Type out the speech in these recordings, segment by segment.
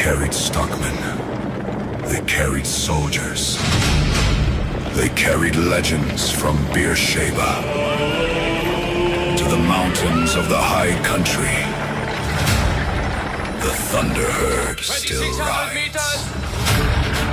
carried stockmen. They carried soldiers. They carried legends from Beersheba to the mountains of the high country. The Thunder Herd still 2,600 rides. meters.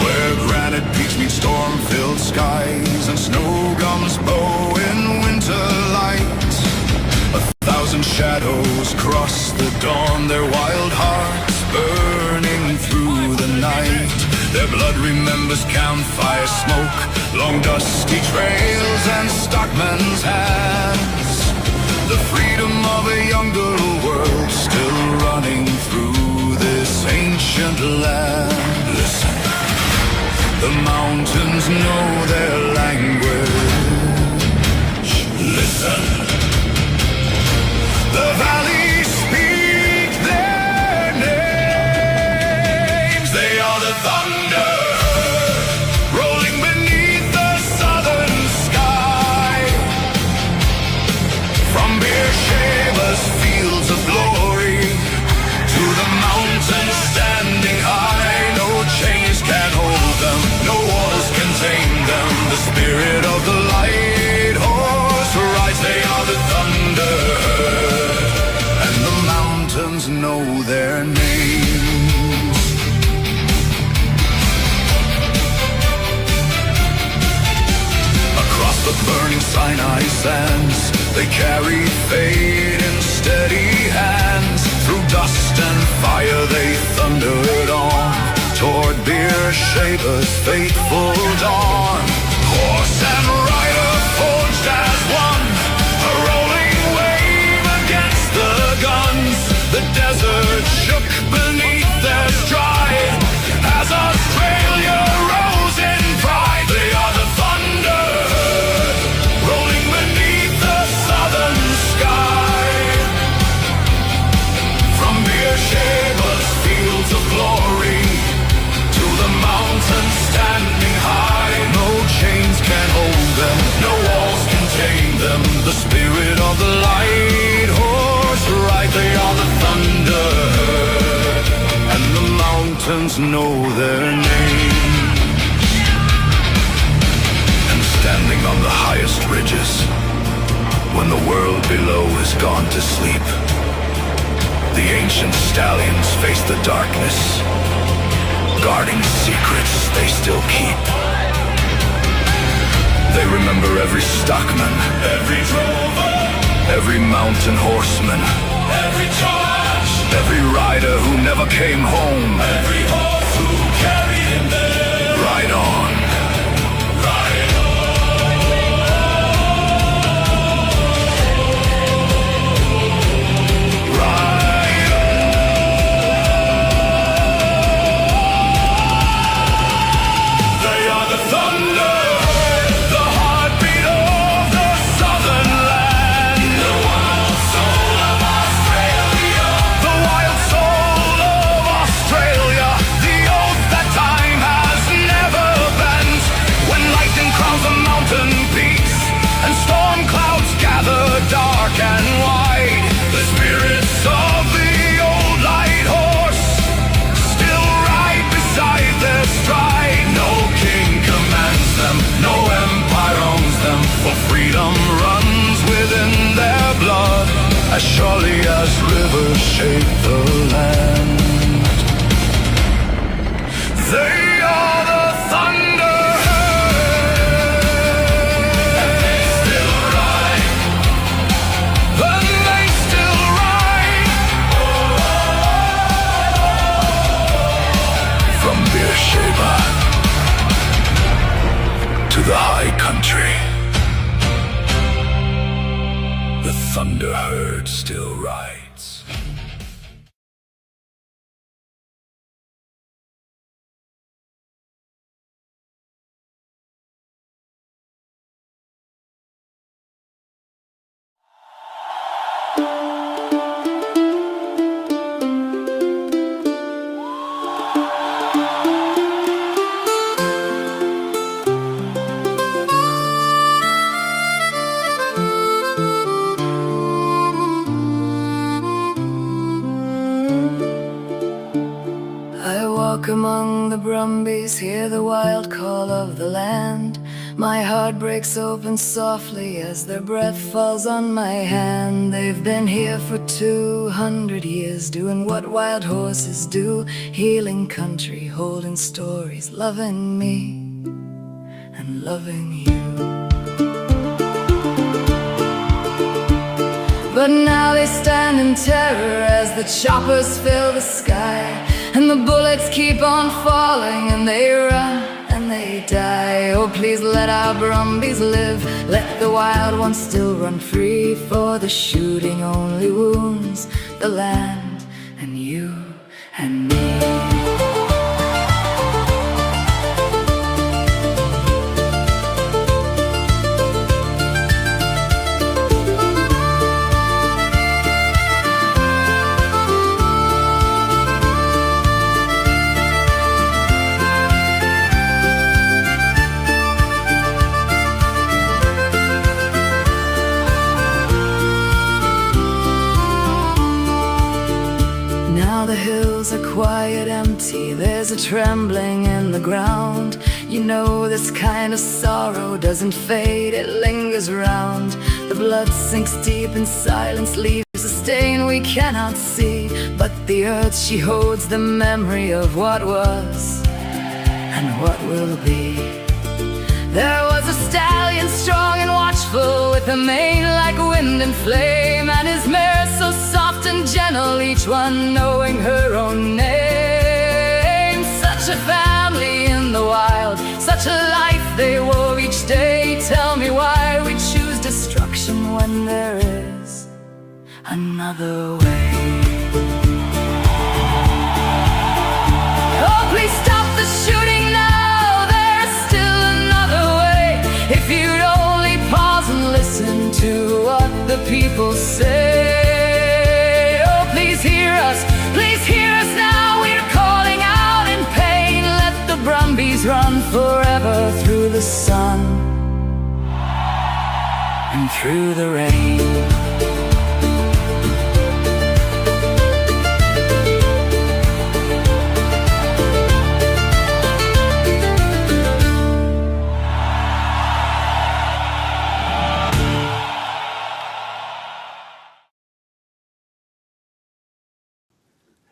Where granite peaks meet storm-filled skies and snow gums bow in winter light. 1,000 shadows cross the dawn, their wild hearts burning through the night. Their blood remembers campfire smoke, long dusty trails and stockmen's hands. The freedom of a younger world still running through this ancient land. Listen, the mountains know their language. Listen, the valleys speak their names. They are the thunder rolling beneath the southern sky. From Beersheba's fields of glory to the mountains standing high, no chains can hold them, no walls can tame them. The spirit of the light horse rides. They are the thunder, and the mountains know their names. Across the burning Sinai sands, they carry fate in steady hands. Through dust and fire they thundered on toward Beersheba's fateful dawn. Horse and rider forged as one, a rolling wave against the guns. The desert shook beneath their stride as Australia rose in pride. They are the thunder rolling beneath the southern sky. From Beersheba's fields of glory to the mountains standing high, no chains can hold them, no walls can tame them. The spirit of the light horse ride. They are the thunder, and the mountains know their name. And standing on the highest ridges, when the world below is gone to sleep, the ancient stallions face the darkness, guarding secrets they still keep. They remember every stockman, Every drover, every mountain horseman, every charge, every rider who never came home. every horse who carried him there. Ride on. Ride Ride on. They are the thunder, the heartbeat of the southern land. The wild soul of Australia. The wild soul of Australia, the oath that time has never bent. When lightning crowns the mountain peaks and storm clouds gather dark and wide, the spirits of the old light horse still ride beside their stride. No king commands them, no empire owns them, for freedom runs within their blood, as surely as rivers shape the land. They are the thunder And they still ride. and they still ride. From Beersheba to the high country, the Thunder Herd still rides. walk among the brumbies, hear the wild call of the land. My heart breaks open softly as their breath falls on my hand. They've been here for 200 years, doing what wild horses do, healing country, holding stories, loving me and loving you. But now they stand in terror as the choppers fill the sky, and the bullets keep on falling, and they run and they die. Oh, please let our brumbies live, let the wild ones still run free, for the shooting only wounds the land and you and me. Now the hills are quiet, empty, there's a trembling in the ground. You know this kind of sorrow doesn't fade, it lingers round. The blood sinks deep in silence, leaves a stain we cannot see, but the earth, she holds the memory of what was and what will be. There was a stallion strong and watchful, with a mane like wind and flame, and his mare so soft and gentle, each one knowing her own name. Such a family in the wild, such a life they wove each day. Tell me why we choose destruction when there is another way. Oh, please stop the shooting now, there's still another way. If you'd only pause and listen to what the people say. Oh, please hear us now, we're calling out in pain. Let the brumbies run forever through the sun and through the rain.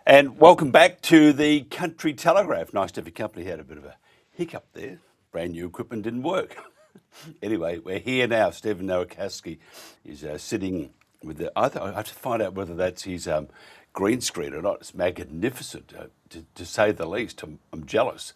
And welcome back to the Country Telegraph. Nice to have your company. Had a bit of a hiccup there. Brand new equipment didn't work. Anyway, we're here now. Stephen Nowakowski is sitting with the. I have to find out whether that's his green screen or not. It's magnificent, to say the least. I'm jealous.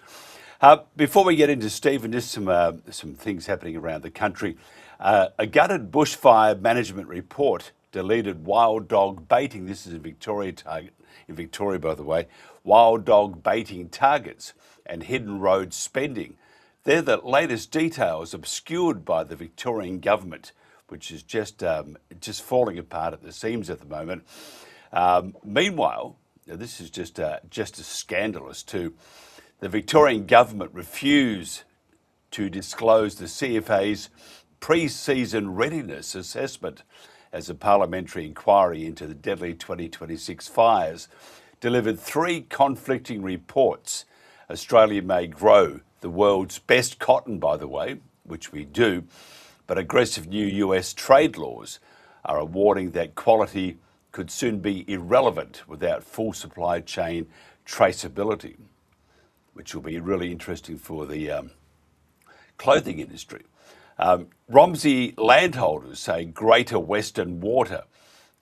Before we get into Stephen, just some things happening around the country. A gutted bushfire management report deleted wild dog baiting. This is a Victoria target. In Victoria, by the way, wild dog baiting targets and hidden road spending. They're the latest details obscured by the Victorian government, which is just falling apart at the seams at the moment. Meanwhile, this is just as scandalous too. The Victorian government refused to disclose the CFA's pre-season readiness assessment as a parliamentary inquiry into the deadly 2026 fires delivered three conflicting reports. Australia may grow the world's best cotton, by the way, which we do, but aggressive new US trade laws are a warning that quality could soon be irrelevant without full supply chain traceability, which will be really interesting for the clothing industry. Romsey landholders say Greater Western Water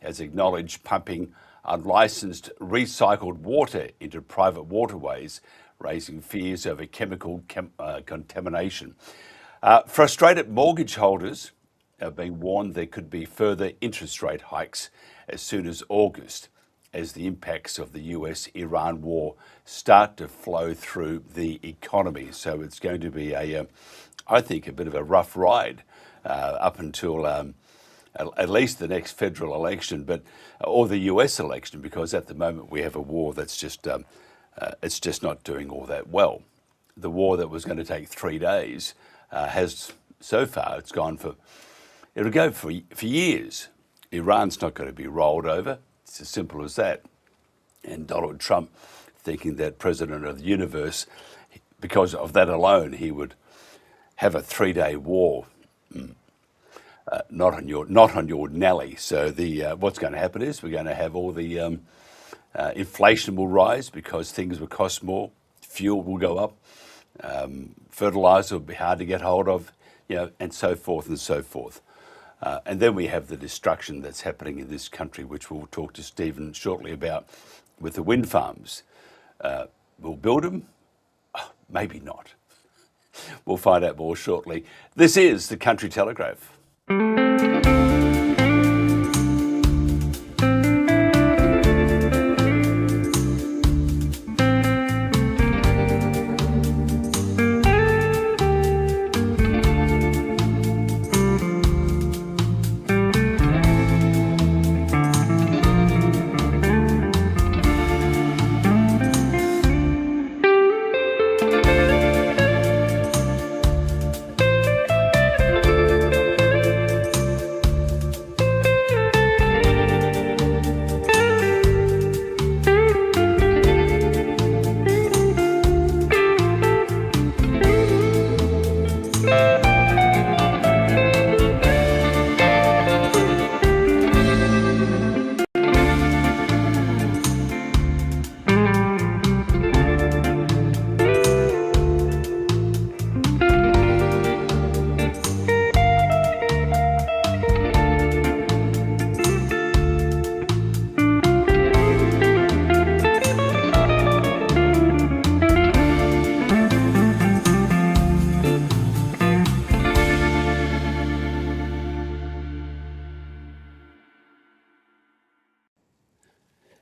has acknowledged pumping unlicensed recycled water into private waterways, raising fears over chemical contamination. Frustrated mortgage holders have been warned there could be further interest rate hikes as soon as August, as the impacts of the US-Iran war start to flow through the economy. So it's going to be I think, a bit of a rough ride up until at least the next federal election, or the US election, because at the moment we have a war that's just it's just not doing all that well. The war that was going to take 3 days has so far it'll go for years. Iran's not going to be rolled over. It's as simple as that. And Donald Trump thinking that president of the universe, because of that alone, he would have a 3-day war. Not on your Nelly. So what's going to happen is we're going to have all the inflation will rise because things will cost more. Fuel will go up. Fertilizer will be hard to get hold of, and so forth and so forth. And then we have the destruction that's happening in this country, which we'll talk to Stephen shortly about, with the wind farms. We'll build them? Maybe not. We'll find out more shortly. This is the Country Telegraph.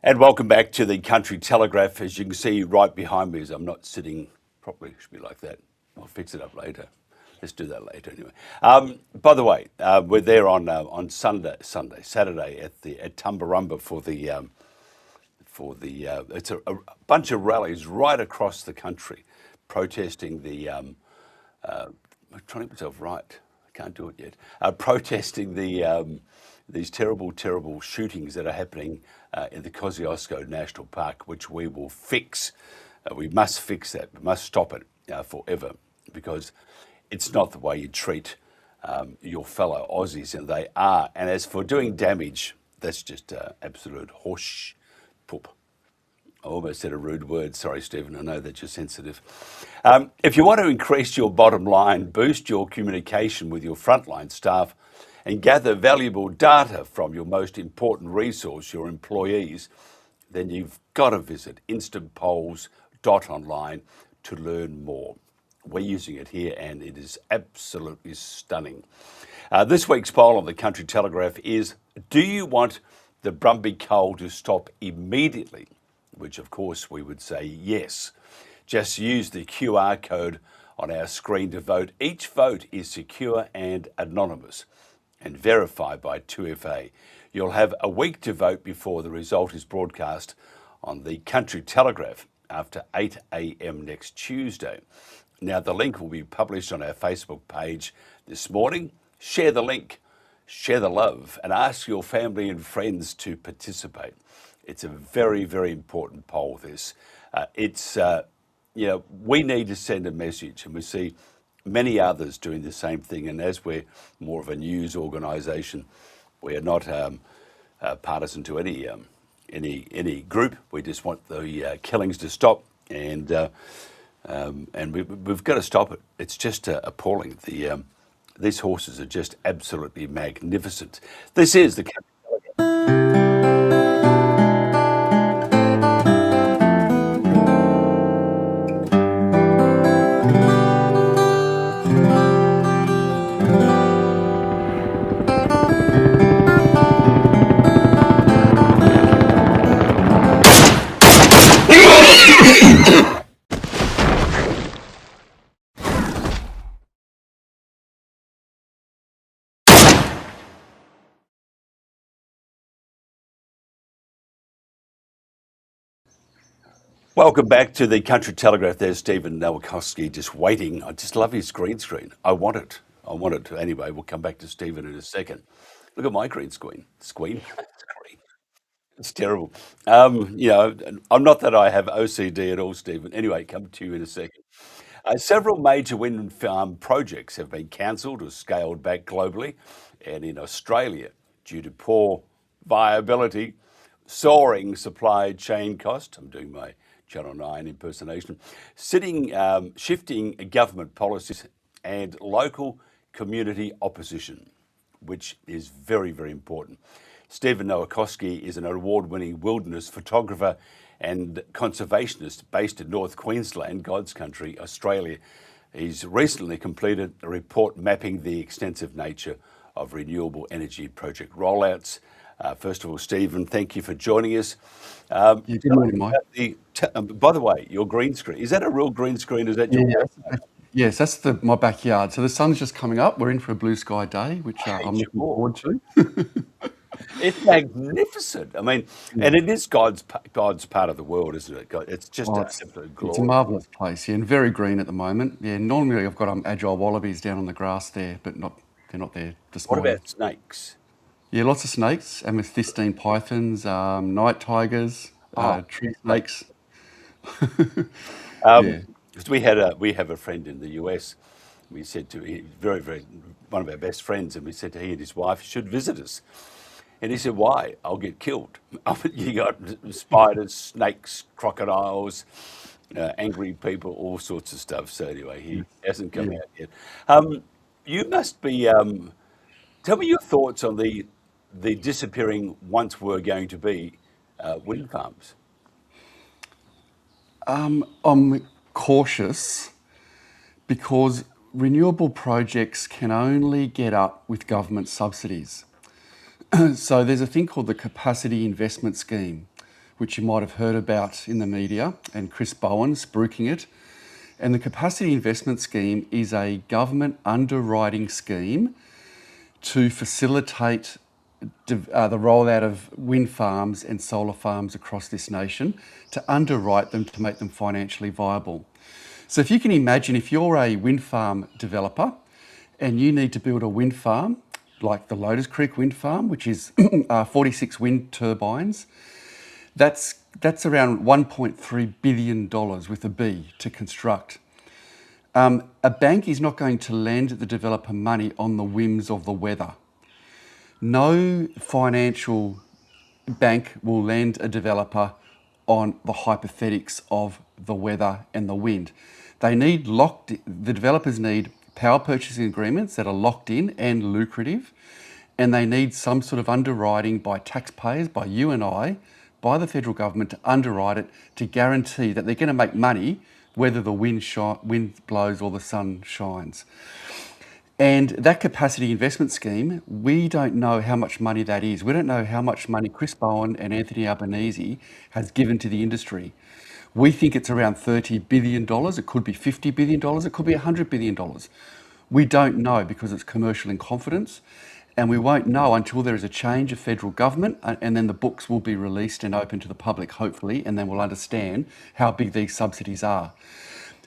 And welcome back to the Country Telegraph. As you can see right behind me, as I'm not sitting properly, it should be like that. I'll fix it up later. Let's do that later anyway. By the way, we're there on Saturday at Tumbarumba for the it's a bunch of rallies right across the country, protesting the. I'm trying to get myself right. I can't do it yet. Protesting these terrible shootings that are happening in the Kosciuszko National Park, which we will fix. We must fix that. We must stop it forever, because it's not the way you treat your fellow Aussies, and they are. And as for doing damage, that's just absolute horse poop. I almost said a rude word. Sorry, Stephen. I know that you're sensitive. If you want to increase your bottom line, boost your communication with your frontline staff, and gather valuable data from your most important resource, your employees, then you've got to visit instantpolls.online to learn more. We're using it here, and it is absolutely stunning. This week's poll on the Country Telegraph is, do you want the Brumby Coal to stop immediately? Which, of course, we would say yes. Just use the QR code on our screen to vote. Each vote is secure and anonymous and verified by 2FA. You'll have a week to vote before the result is broadcast on the Country Telegraph after 8 a.m. next Tuesday. Now, the link will be published on our Facebook page this morning. Share the link, share the love, and ask your family and friends to participate. It's a very, very important poll, this. We need to send a message, and we see many others doing the same thing. And as we're more of a news organisation, we are not partisan to any group. We just want the killings to stop, and we've got to stop it. It's just appalling. These horses are just absolutely magnificent. This is the Country Telegraph. Welcome back to the Country Telegraph. There's Stephen Nowakowski just waiting. I just love his green screen. I want it. Anyway, we'll come back to Stephen in a second. Look at my green screen. Screen. It's terrible. I'm not that I have OCD at all, Stephen. Anyway, come to you in a second. Several major wind farm projects have been cancelled or scaled back globally, and in Australia, due to poor viability, soaring supply chain costs. I'm doing my Channel 9 impersonation, shifting government policies and local community opposition, which is very, very important. Stephen Nowakowski is an award-winning wilderness photographer and conservationist based in North Queensland, God's country, Australia. He's recently completed a report mapping the extensive nature of renewable energy project rollouts. First of all, Stephen, thank you for joining us. Yeah, good morning, Mike. By the way, your green screen, is that a real green screen? Is that your Yes, that's my backyard. So the sun's just coming up. We're in for a blue sky day, which I'm looking forward to. It's magnificent. I mean, and it is God's part of the world, isn't it? It's just absolute It's glory. a marvellous place, yeah, and very green at the moment. Yeah, normally I've got agile wallabies down on the grass there, but they're not there this What morning. about snakes? Yeah, lots of snakes, amethystine pythons, night tigers, tree snakes. Yeah. Because we have a friend in the US. We said to him, very, very, one of our best friends, and we said to he and his wife should visit us. And he said, "Why? I'll get killed." You got spiders, snakes, crocodiles, angry people, all sorts of stuff. So anyway, he hasn't come out yet. You must be. Tell me your thoughts on the disappearing once were going to be wind farms. I'm cautious because renewable projects can only get up with government subsidies. So there's a thing called the Capacity Investment Scheme, which you might have heard about in the media, and Chris Bowen spruiking it. And the Capacity Investment Scheme is a government underwriting scheme to facilitate the rollout of wind farms and solar farms across this nation, to underwrite them to make them financially viable. So if you can imagine, if you're a wind farm developer and you need to build a wind farm, like the Lotus Creek wind farm, which is 46 wind turbines, that's around $1.3 billion with a B to construct. A bank is not going to lend the developer money on the whims of the weather. No financial bank will lend a developer on the hypothetics of the weather and the wind. The developers need power purchasing agreements that are locked in and lucrative, and they need some sort of underwriting by taxpayers, by you and I, by the federal government to underwrite it, to guarantee that they're going to make money whether the wind blows or the sun shines. And that capacity investment scheme, we don't know how much money that is. We don't know how much money Chris Bowen and Anthony Albanese has given to the industry. We think it's around $30 billion. It could be $50 billion. It could be $100 billion. We don't know because it's commercial in confidence, and we won't know until there is a change of federal government, and then the books will be released and open to the public, hopefully, and then we'll understand how big these subsidies are.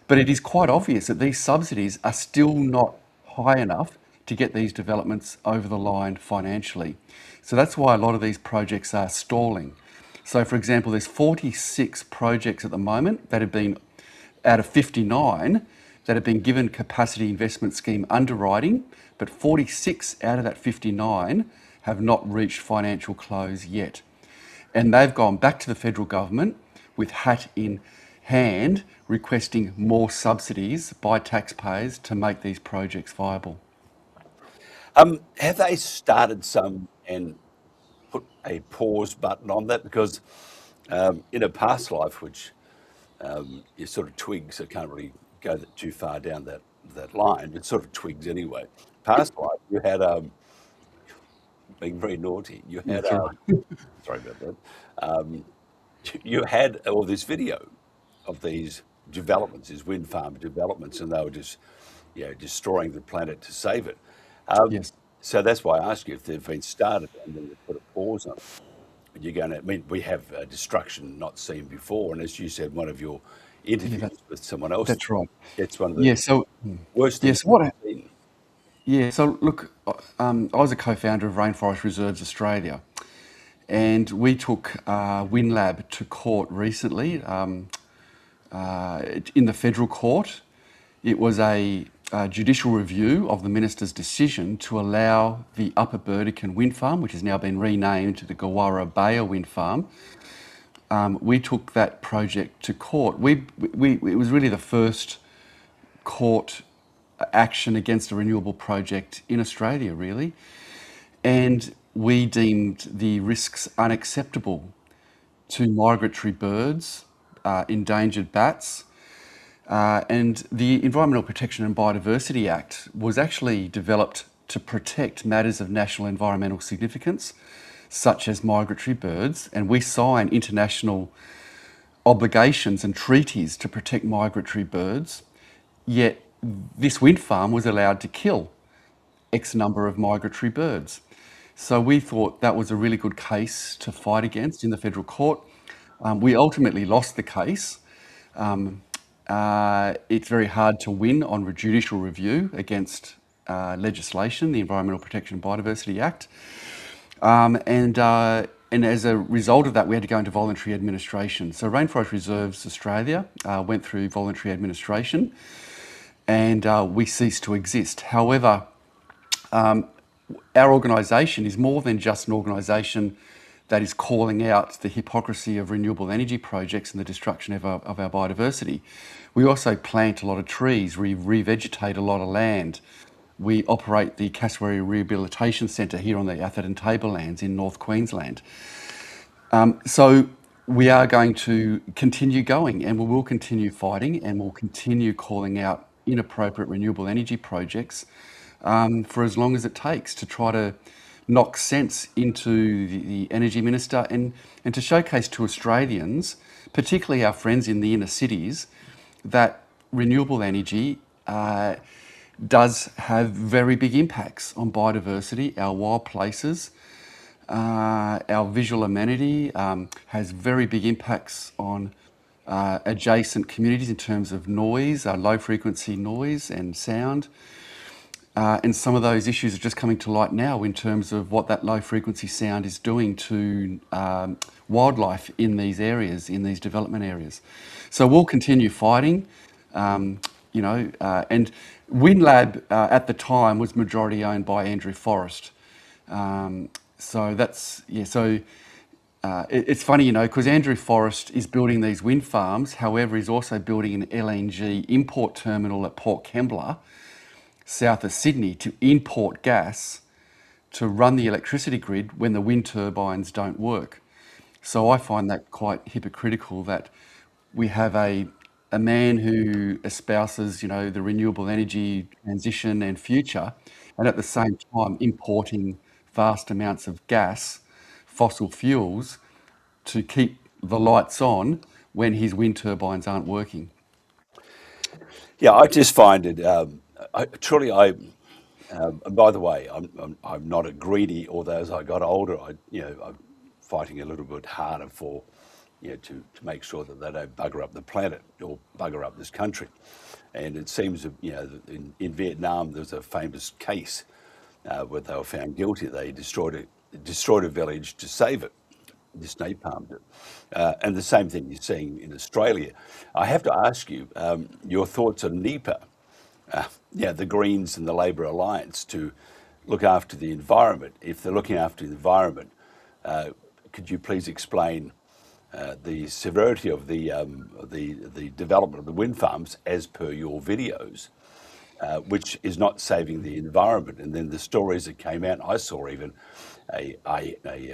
But it is quite obvious that these subsidies are still not high enough to get these developments over the line financially. So that's why a lot of these projects are stalling. So for example, there's 46 projects at the moment that have been, out of 59, that have been given capacity investment scheme underwriting, but 46 out of that 59 have not reached financial close yet. And they've gone back to the federal government with hat in hand, requesting more subsidies by taxpayers to make these projects viable. Have they started some and put a pause button on that? Because in a past life, which is sort of twigs, I can't really go too far down that line. It's sort of twigs anyway. Past life, you had being very naughty. You had sorry about that. You had all this video of these developments, these wind farm developments, and they were just destroying the planet to save it. Yes. So that's why I ask you if they've been started and then they put a pause on it. You're going to, I mean, we have destruction not seen before, and as you said, one of your interviews with someone else. That's right. It's one of the worst things. So look, I was a co-founder of Rainforest Reserves Australia, And we took WinLab to court recently in the federal court. It was a judicial review of the minister's decision to allow the Upper Burdekin wind farm, which has now been renamed to the Gawara Bayer wind farm. We took that project to court. It was really the first court action against a renewable project in Australia, really. And we deemed the risks unacceptable to migratory birds, endangered bats, and the Environmental Protection and Biodiversity Act was actually developed to protect matters of national environmental significance, such as migratory birds, and we sign international obligations and treaties to protect migratory birds, yet this wind farm was allowed to kill X number of migratory birds. So we thought that was a really good case to fight against in the federal court. We ultimately lost the case. It's very hard to win on judicial review against legislation, the Environmental Protection and Biodiversity Act. And as a result of that, we had to go into voluntary administration. So Rainforest Reserves Australia went through voluntary administration, and we ceased to exist. However, our organisation is more than just an organisation that is calling out the hypocrisy of renewable energy projects and the destruction of our biodiversity. We also plant a lot of trees, we revegetate a lot of land. We operate the Cassowary Rehabilitation Centre here on the Atherton Tablelands in North Queensland. So we are going to continue going, and we will continue fighting, and we'll continue calling out inappropriate renewable energy projects for as long as it takes to try to knock sense into the Energy Minister and to showcase to Australians, particularly our friends in the inner cities, that renewable energy does have very big impacts on biodiversity, our wild places, our visual amenity, has very big impacts on adjacent communities in terms of noise, low frequency noise and sound. And some of those issues are just coming to light now in terms of what that low frequency sound is doing to wildlife in these areas, in these development areas. So we'll continue fighting, and WinLab at the time was majority owned by Andrew Forrest. So that's, it's funny, because Andrew Forrest is building these wind farms. However, he's also building an LNG import terminal at Port Kembla, south of Sydney, to import gas to run the electricity grid when the wind turbines don't work. So I find that quite hypocritical that we have a man who espouses, the renewable energy transition and future, and at the same time importing vast amounts of gas, fossil fuels, to keep the lights on when his wind turbines aren't working. Yeah, I just find it. By the way, I'm not a greedy. Although as I got older, I'm fighting a little bit harder for, to make sure that they don't bugger up the planet or bugger up this country. And it seems that, in Vietnam there was a famous case where they were found guilty. They destroyed a village to save it. Just napalmed it. And the same thing you're seeing in Australia. I have to ask you your thoughts on NEPA. The Greens and the Labor Alliance to look after the environment. If they're looking after the environment, could you please explain the severity of the development of the wind farms as per your videos, which is not saving the environment? And then the stories that came out, I saw even a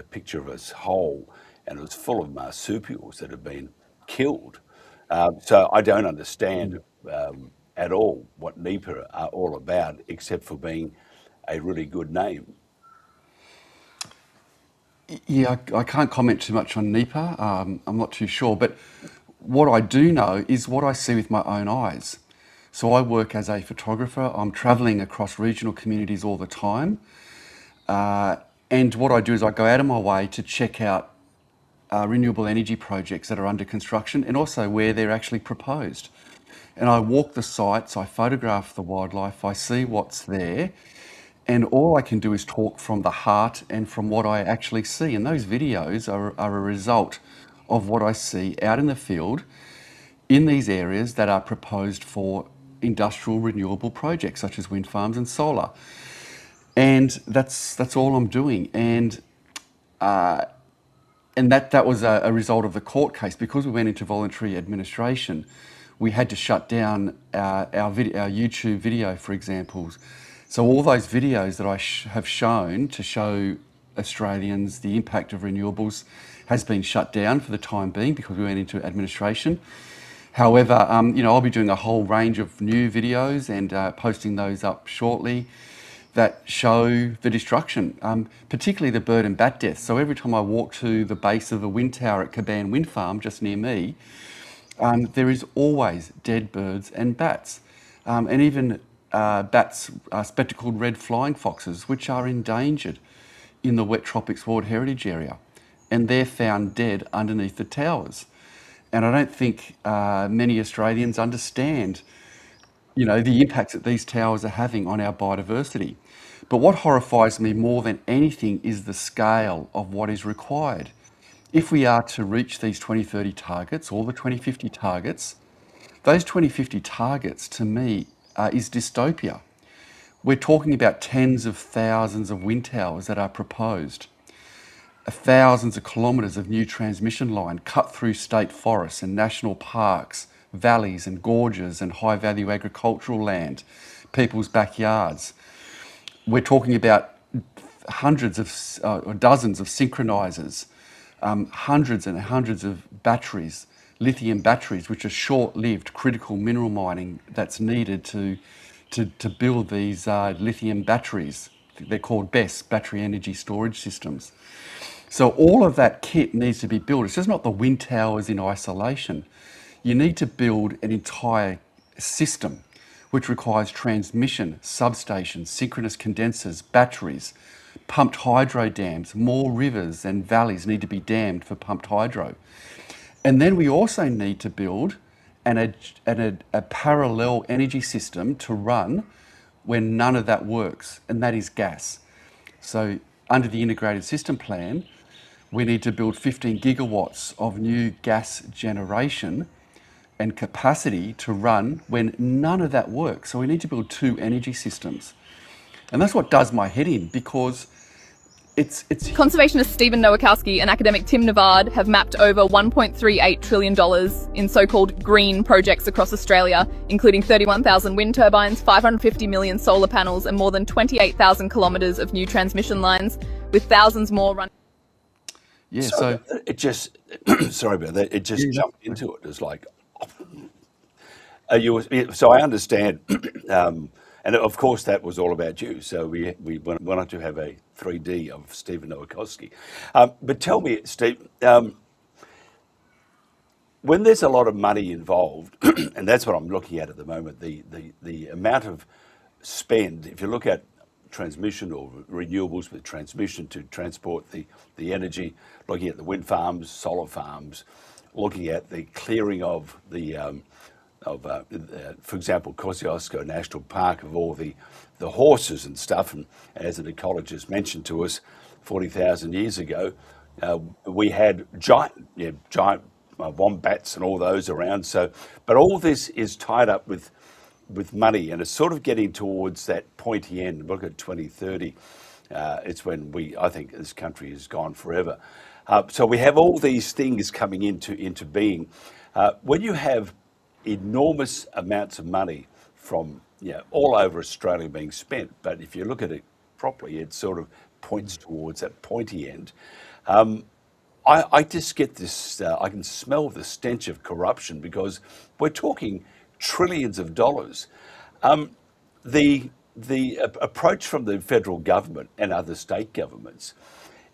picture of a hole, and it was full of marsupials that had been killed. So I don't understand at all what NEPA are all about, except for being a really good name. Yeah, I can't comment too much on NEPA. I'm not too sure, but what I do know is what I see with my own eyes. So I work as a photographer. I'm travelling across regional communities all the time. And what I do is I go out of my way to check out renewable energy projects that are under construction and also where they're actually proposed. And I walk the sites, I photograph the wildlife, I see what's there, And all I can do is talk from the heart and from what I actually see. And those videos are a result of what I see out in the field in these areas that are proposed for industrial renewable projects such as wind farms and solar. And that's all I'm doing. And that was a result of the court case. Because we went into voluntary administration, we had to shut down our YouTube video, for example. So all those videos that I have shown to show Australians the impact of renewables has been shut down for the time being because we went into administration. However, I'll be doing a whole range of new videos and posting those up shortly that show the destruction, particularly the bird and bat deaths. So every time I walk to the base of the wind tower at Caban Wind Farm, just near me, there is always dead birds and bats. And even bats, spectacled red flying foxes, which are endangered in the Wet Tropics World Heritage Area. And they're found dead underneath the towers. And I don't think many Australians understand the impacts that these towers are having on our biodiversity. But what horrifies me more than anything is the scale of what is required. If we are to reach these 2030 targets or the 2050 targets, those 2050 targets to me is dystopia. We're talking about tens of thousands of wind towers that are proposed, thousands of kilometres of new transmission line cut through state forests and national parks, valleys and gorges and high value agricultural land, people's backyards. We're talking about hundreds of or dozens of synchronizers, hundreds and hundreds of batteries, lithium batteries, which are short-lived critical mineral mining that's needed to build these lithium batteries. They're called BESS, battery energy storage systems. So all of that kit needs to be built. It's just not the wind towers in isolation. You need to build an entire system which requires transmission, substations, synchronous condensers, batteries, pumped hydro dams. More rivers and valleys need to be dammed for pumped hydro. And then we also need to build a parallel energy system to run when none of that works, and that is gas. So under the integrated system plan, we need to build 15 gigawatts of new gas generation and capacity to run when none of that works. So we need to build two energy systems. And that's what does my head in, because it's Conservationist Stephen Nowakowski and academic Tim Navard have mapped over $1.38 trillion in so-called green projects across Australia, including 31,000 wind turbines, 550 million solar panels, and more than 28,000 kilometres of new transmission lines, with thousands more running. Yeah, so it just sorry about that. It just jumped into it. It's like, so I understand, and of course that was all about you. So we wanted to have a 3D of Stephen Nowakowski. But tell me, Steve, when there's a lot of money involved, and that's what I'm looking at the moment, the amount of spend. If you look at transmission or renewables with transmission to transport the energy, looking at the wind farms, solar farms, looking at the clearing of for example, Kosciuszko National Park, of all the horses and stuff. And as an ecologist mentioned to us 40,000 years ago, we had giant wombats and all those around. So, but all this is tied up with money, and it's sort of getting towards that pointy end. Look at 2030. It's when I think this country is gone forever. So we have all these things coming into being. When you have enormous amounts of money from all over Australia being spent, but if you look at it properly, it sort of points towards that pointy end. I just get this, I can smell the stench of corruption, because we're talking trillions of dollars. The approach from the federal government and other state governments,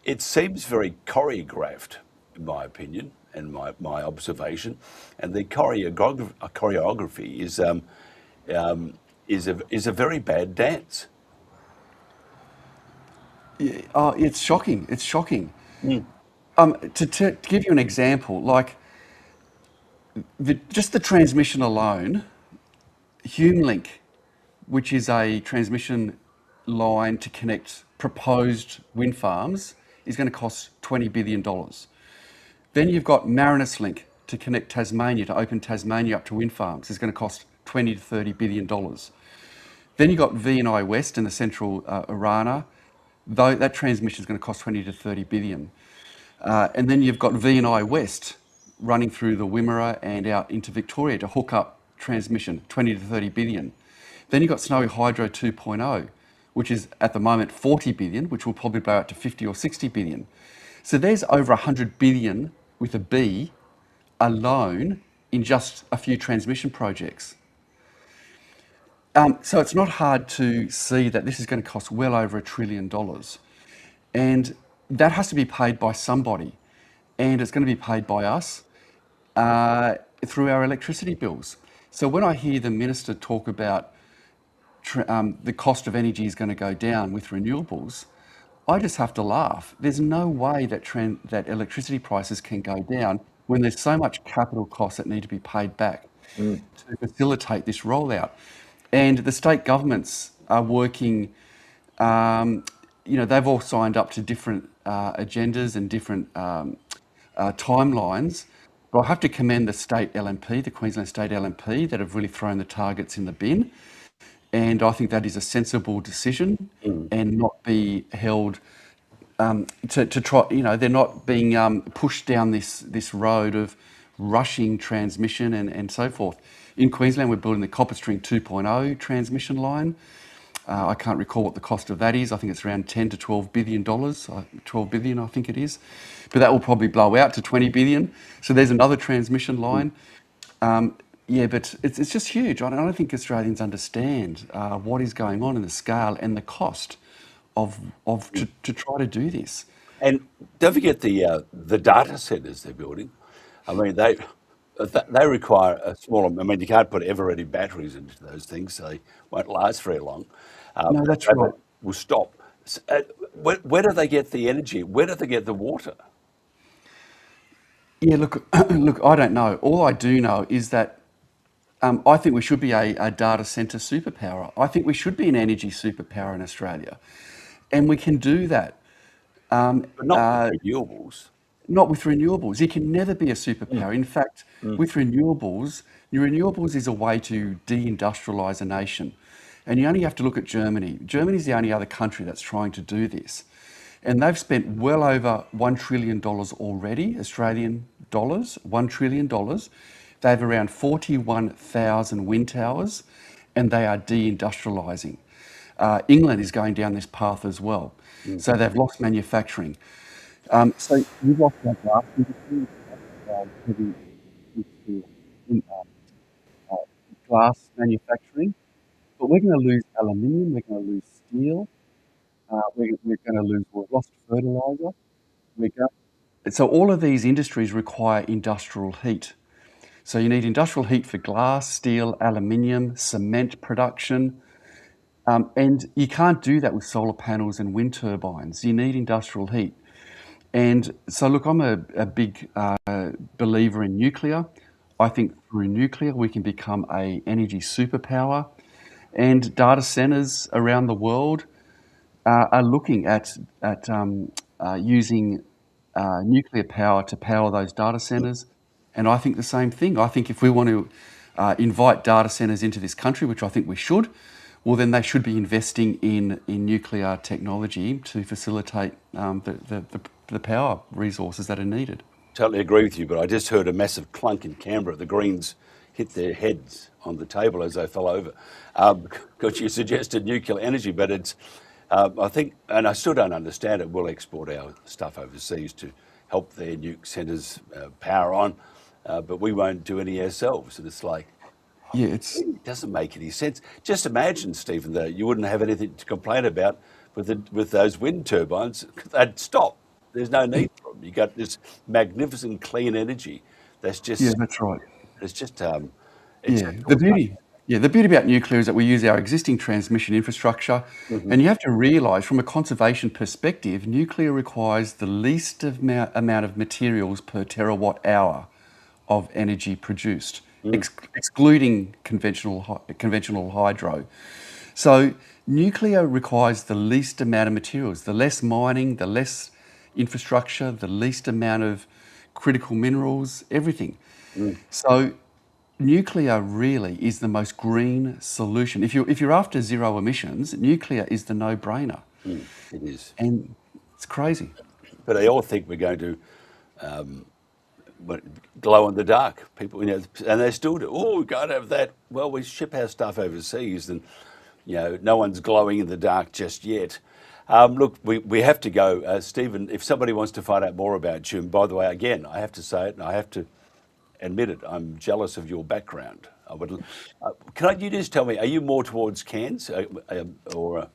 it seems very choreographed, in my opinion and my observation. And the choreography is a very bad dance. It's shocking. It's shocking. To give you an example, like just the transmission alone, HumeLink, which is a transmission line to connect proposed wind farms is going to cost $20 billion. Then you've got Marinus Link to connect Tasmania, to open Tasmania up to wind farms, is going to cost $20 to $30 billion. Then you've got VNI West in the central Arana, though that transmission is going to cost 20 to 30 billion. And then you've got VNI West running through the Wimmera and out into Victoria to hook up transmission, 20 to 30 billion. Then you've got Snowy Hydro 2.0, which is at the moment 40 billion, which will probably blow out to 50 or 60 billion. So there's over 100 billion with a B alone in just a few transmission projects. So it's not hard to see that this is going to cost well over $1 trillion. And that has to be paid by somebody. And it's going to be paid by us through our electricity bills. So when I hear the minister talk about the cost of energy is going to go down with renewables, I just have to laugh. There's no way that that electricity prices can go down when there's so much capital costs that need to be paid back to facilitate this rollout. And the state governments are working, they've all signed up to different agendas and different timelines. But I have to commend the state LNP, the Queensland State LNP, that have really thrown the targets in the bin. And I think that is a sensible decision and not be held to try, they're not being pushed down this road of rushing transmission and so forth. In Queensland, we're building the Copper String 2.0 transmission line. I can't recall what the cost of that is. I think it's around $10 to $12 billion, 12 billion, I think it is. But that will probably blow out to 20 billion. So there's another transmission line. But it's just huge. I don't think Australians understand what is going on in the scale and the cost to try to do this. And don't forget the data centres they're building. I mean, they require a smaller. I mean, you can't put ever-ready batteries into those things, so they won't last very long. No, that's right. Will stop. Where do they get the energy? Where do they get the water? Yeah, look, I don't know. All I do know is that I think we should be a data centre superpower. I think we should be an energy superpower in Australia, and we can do that. But not with renewables. Not with renewables. You can never be a superpower. In fact, with renewables is a way to deindustrialise a nation. And you only have to look at Germany. Germany is the only other country that's trying to do this. And they've spent well over $1 trillion already, Australian dollars, $1 trillion. They have around 41,000 wind towers, and they are deindustrialising. England is going down this path as well. So they've lost manufacturing. So we've lost our glass industry, glass manufacturing, but we're going to lose aluminium, we're going to lose steel, we're going to lose, we've lost fertiliser. So all of these industries require industrial heat. So you need industrial heat for glass, steel, aluminium, cement production, and you can't do that with solar panels and wind turbines. You need industrial heat. And so, look, I'm a big believer in nuclear. I think through nuclear we can become an energy superpower. And data centres around the world are looking at using nuclear power to power those data centres. And I think the same thing. I think if we want to invite data centres into this country, which I think we should, well, then they should be investing in nuclear technology to facilitate the power resources that are needed. Totally agree with you, but I just heard a massive clunk in Canberra. The Greens hit their heads on the table as they fell over because you suggested nuclear energy, but it's, I think, and I still don't understand it, we'll export our stuff overseas to help their nuke centres power on, but we won't do any ourselves. And it's like, Yeah, it doesn't make any sense. Just imagine, Stephen, that you wouldn't have anything to complain about with those wind turbines. They'd stop. There's no need for them. You got this magnificent clean energy. That's just that's right. It's just The beauty about nuclear is that we use our existing transmission infrastructure, and you have to realise, from a conservation perspective, nuclear requires the least amount of materials per terawatt hour of energy produced, excluding conventional hydro. So Nuclear requires the least amount of materials, the less mining, the less infrastructure, the least amount of critical minerals, everything. So nuclear really is the most green solution. If you're after zero emissions, nuclear is the no-brainer. It is. And it's crazy. But they all think we're going to glow in the dark. People, and they still do. Oh, we can't have that. Well, we ship our stuff overseas, and no one's glowing in the dark just yet. Look, we have to go, Stephen. If somebody wants to find out more about you, and by the way, again, I have to say it, and I have to admit it. I'm jealous of your background. I would. You just tell me? Are you more towards Cairns, or?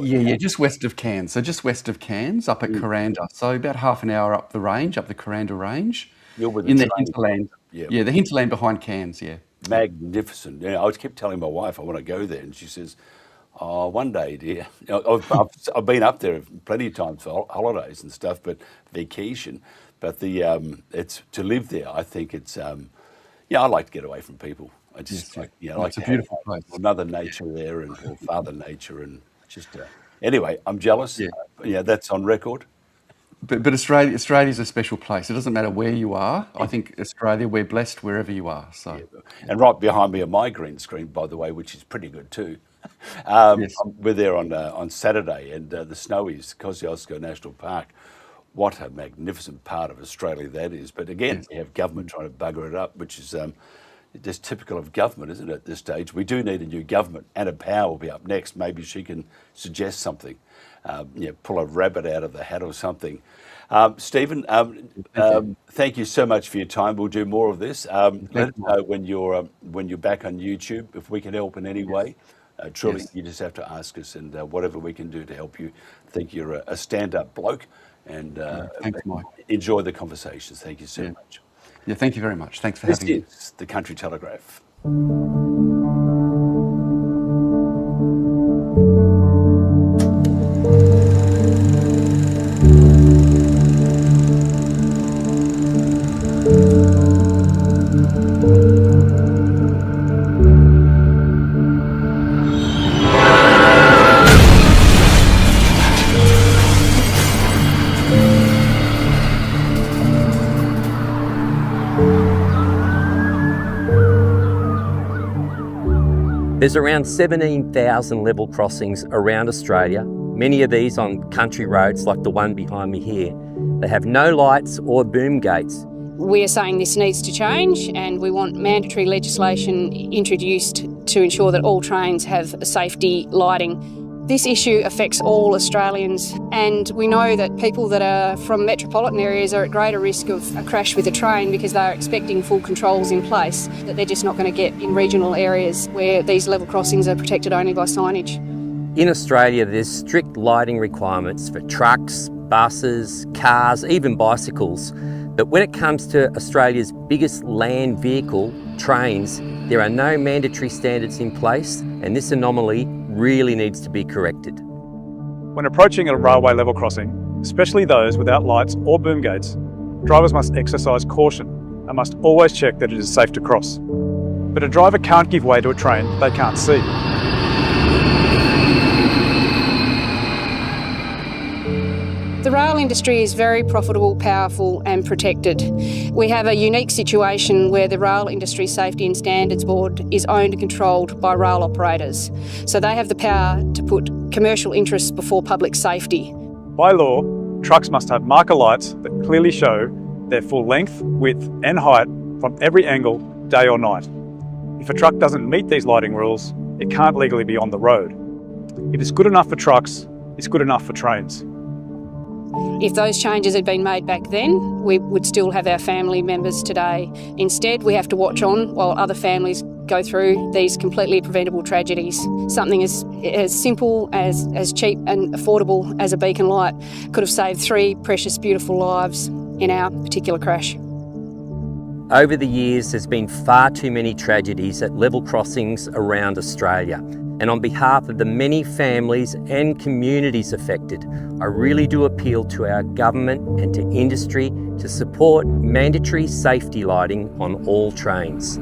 Yeah, just west of Cairns. So just west of Cairns, up at Kuranda. So about half an hour up the range, up the Kuranda range. You're with in the the hinterland. Yeah, the hinterland behind Cairns. Yeah. Magnificent. I kept telling my wife I want to go there, and she says, "Oh, one day, dear." I've been up there plenty of times for holidays and stuff, but vacation. But it's to live there. I think it's I like to get away from people. I just like it's a beautiful place. Mother Nature there, or Father Nature, and just anyway, I'm jealous. Yeah, that's on record. But Australia's a special place. It doesn't matter where you are. I think Australia, we're blessed wherever you are. So, and right behind me on my green screen, by the way, which is pretty good too. We're there on Saturday, and the Snowies, Kosciuszko National Park. What a magnificent part of Australia that is. But again, we have government trying to bugger it up, which is just typical of government, isn't it, at this stage? We do need a new government. Anna Power will be up next. Maybe she can suggest something. Pull a rabbit out of the hat or something. Stephen, thank you so much for your time. We'll do more of this. Let us know when you're back on YouTube, if we can help in any way. Truly, you just have to ask us, and whatever we can do to help you. I think you're a stand-up bloke, and thanks, Mike. Enjoy the conversations. Thank you so much. Yeah, thank you very much. Thanks for having me. This is the Country Telegraph. There's around 17,000 level crossings around Australia, many of these on country roads like the one behind me here. They have no lights or boom gates. We are saying this needs to change, and we want mandatory legislation introduced to ensure that all trains have safety lighting. This issue affects all Australians, and we know that people that are from metropolitan areas are at greater risk of a crash with a train because they're expecting full controls in place that they're just not going to get in regional areas where these level crossings are protected only by signage. In Australia, there's strict lighting requirements for trucks, buses, cars, even bicycles. But when it comes to Australia's biggest land vehicle, trains, there are no mandatory standards in place, and this anomaly really needs to be corrected. When approaching a railway level crossing, especially those without lights or boom gates, drivers must exercise caution and must always check that it is safe to cross. But a driver can't give way to a train they can't see. The rail industry is very profitable, powerful and protected. We have a unique situation where the Rail Industry Safety and Standards Board is owned and controlled by rail operators. So they have the power to put commercial interests before public safety. By law, trucks must have marker lights that clearly show their full length, width and height from every angle, day or night. If a truck doesn't meet these lighting rules, it can't legally be on the road. If it's good enough for trucks, it's good enough for trains. If those changes had been made back then, we would still have our family members today. Instead, we have to watch on while other families go through these completely preventable tragedies. Something as simple, as cheap and affordable as a beacon light could have saved 3 precious, beautiful lives in our particular crash. Over the years, there's been far too many tragedies at level crossings around Australia. And on behalf of the many families and communities affected, I really do appeal to our government and to industry to support mandatory safety lighting on all trains.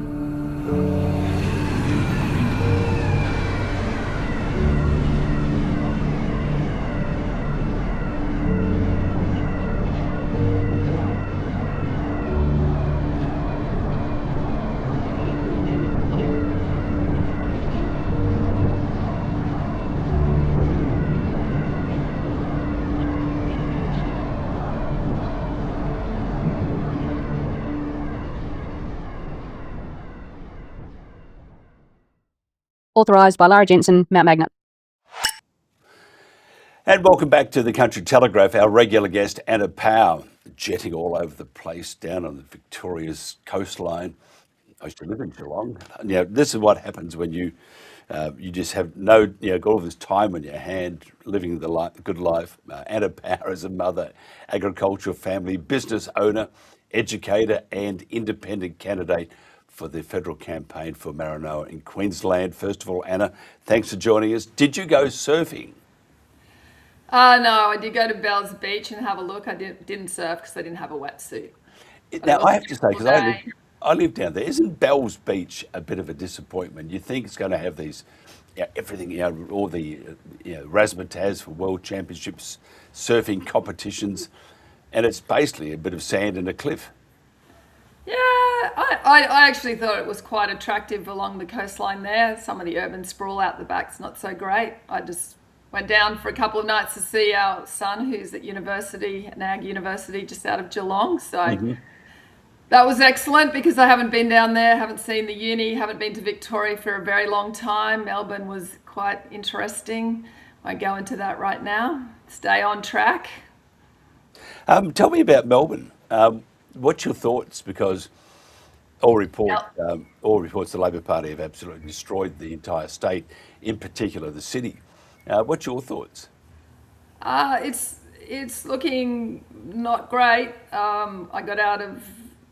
Authorised by Lara Jensen, Mount Magnet. And welcome back to the Country Telegraph. Our regular guest, Anna Power, jetting all over the place down on the Victoria's coastline. I used to live in Geelong. This is what happens when you just have got all this time on your hand, living the good life. Anna Power is a mother, agricultural family, business owner, educator and independent candidate for the federal campaign for Maranoa in Queensland. First of all, Anna, thanks for joining us. Did you go surfing? No, I did go to Bells Beach and have a look. I didn't surf because I didn't have a wetsuit. Now, I have to say, because I live down there, isn't Bells Beach a bit of a disappointment? You think it's going to have these, everything, all the razzmatazz for world championships, surfing competitions, and it's basically a bit of sand and a cliff. Yeah, I actually thought it was quite attractive along the coastline there. Some of the urban sprawl out the back's not so great. I just went down for a couple of nights to see our son, who's at university, NAG University, just out of Geelong. So that was excellent because I haven't been down there, haven't seen the uni, haven't been to Victoria for a very long time. Melbourne was quite interesting. I go into that right now. Stay on track. Tell me about Melbourne. What's your thoughts? Because all reports, the Labor Party have absolutely destroyed the entire state, in particular the city. What's your thoughts? It's looking not great. I got out of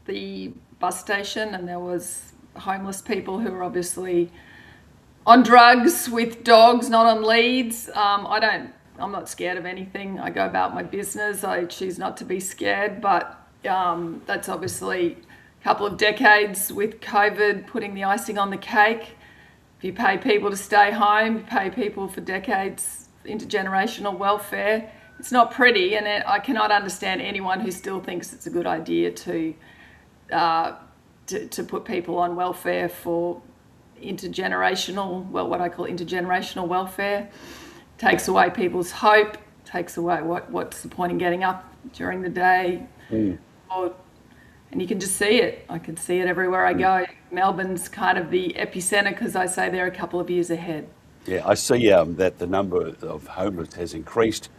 the bus station and there was homeless people who were obviously on drugs with dogs, not on leads. I'm not scared of anything. I go about my business. I choose not to be scared, but that's obviously a couple of decades with COVID putting the icing on the cake. If you pay people to stay home, you pay people for decades intergenerational welfare. It's not pretty, and I cannot understand anyone who still thinks it's a good idea to put people on welfare for what I call intergenerational welfare. Takes away people's hope, takes away what's the point in getting up during the day. And you can just see it. I can see it everywhere I go. Melbourne's kind of the epicenter because I say they're a couple of years ahead. Yeah, I see that the number of homeless has increased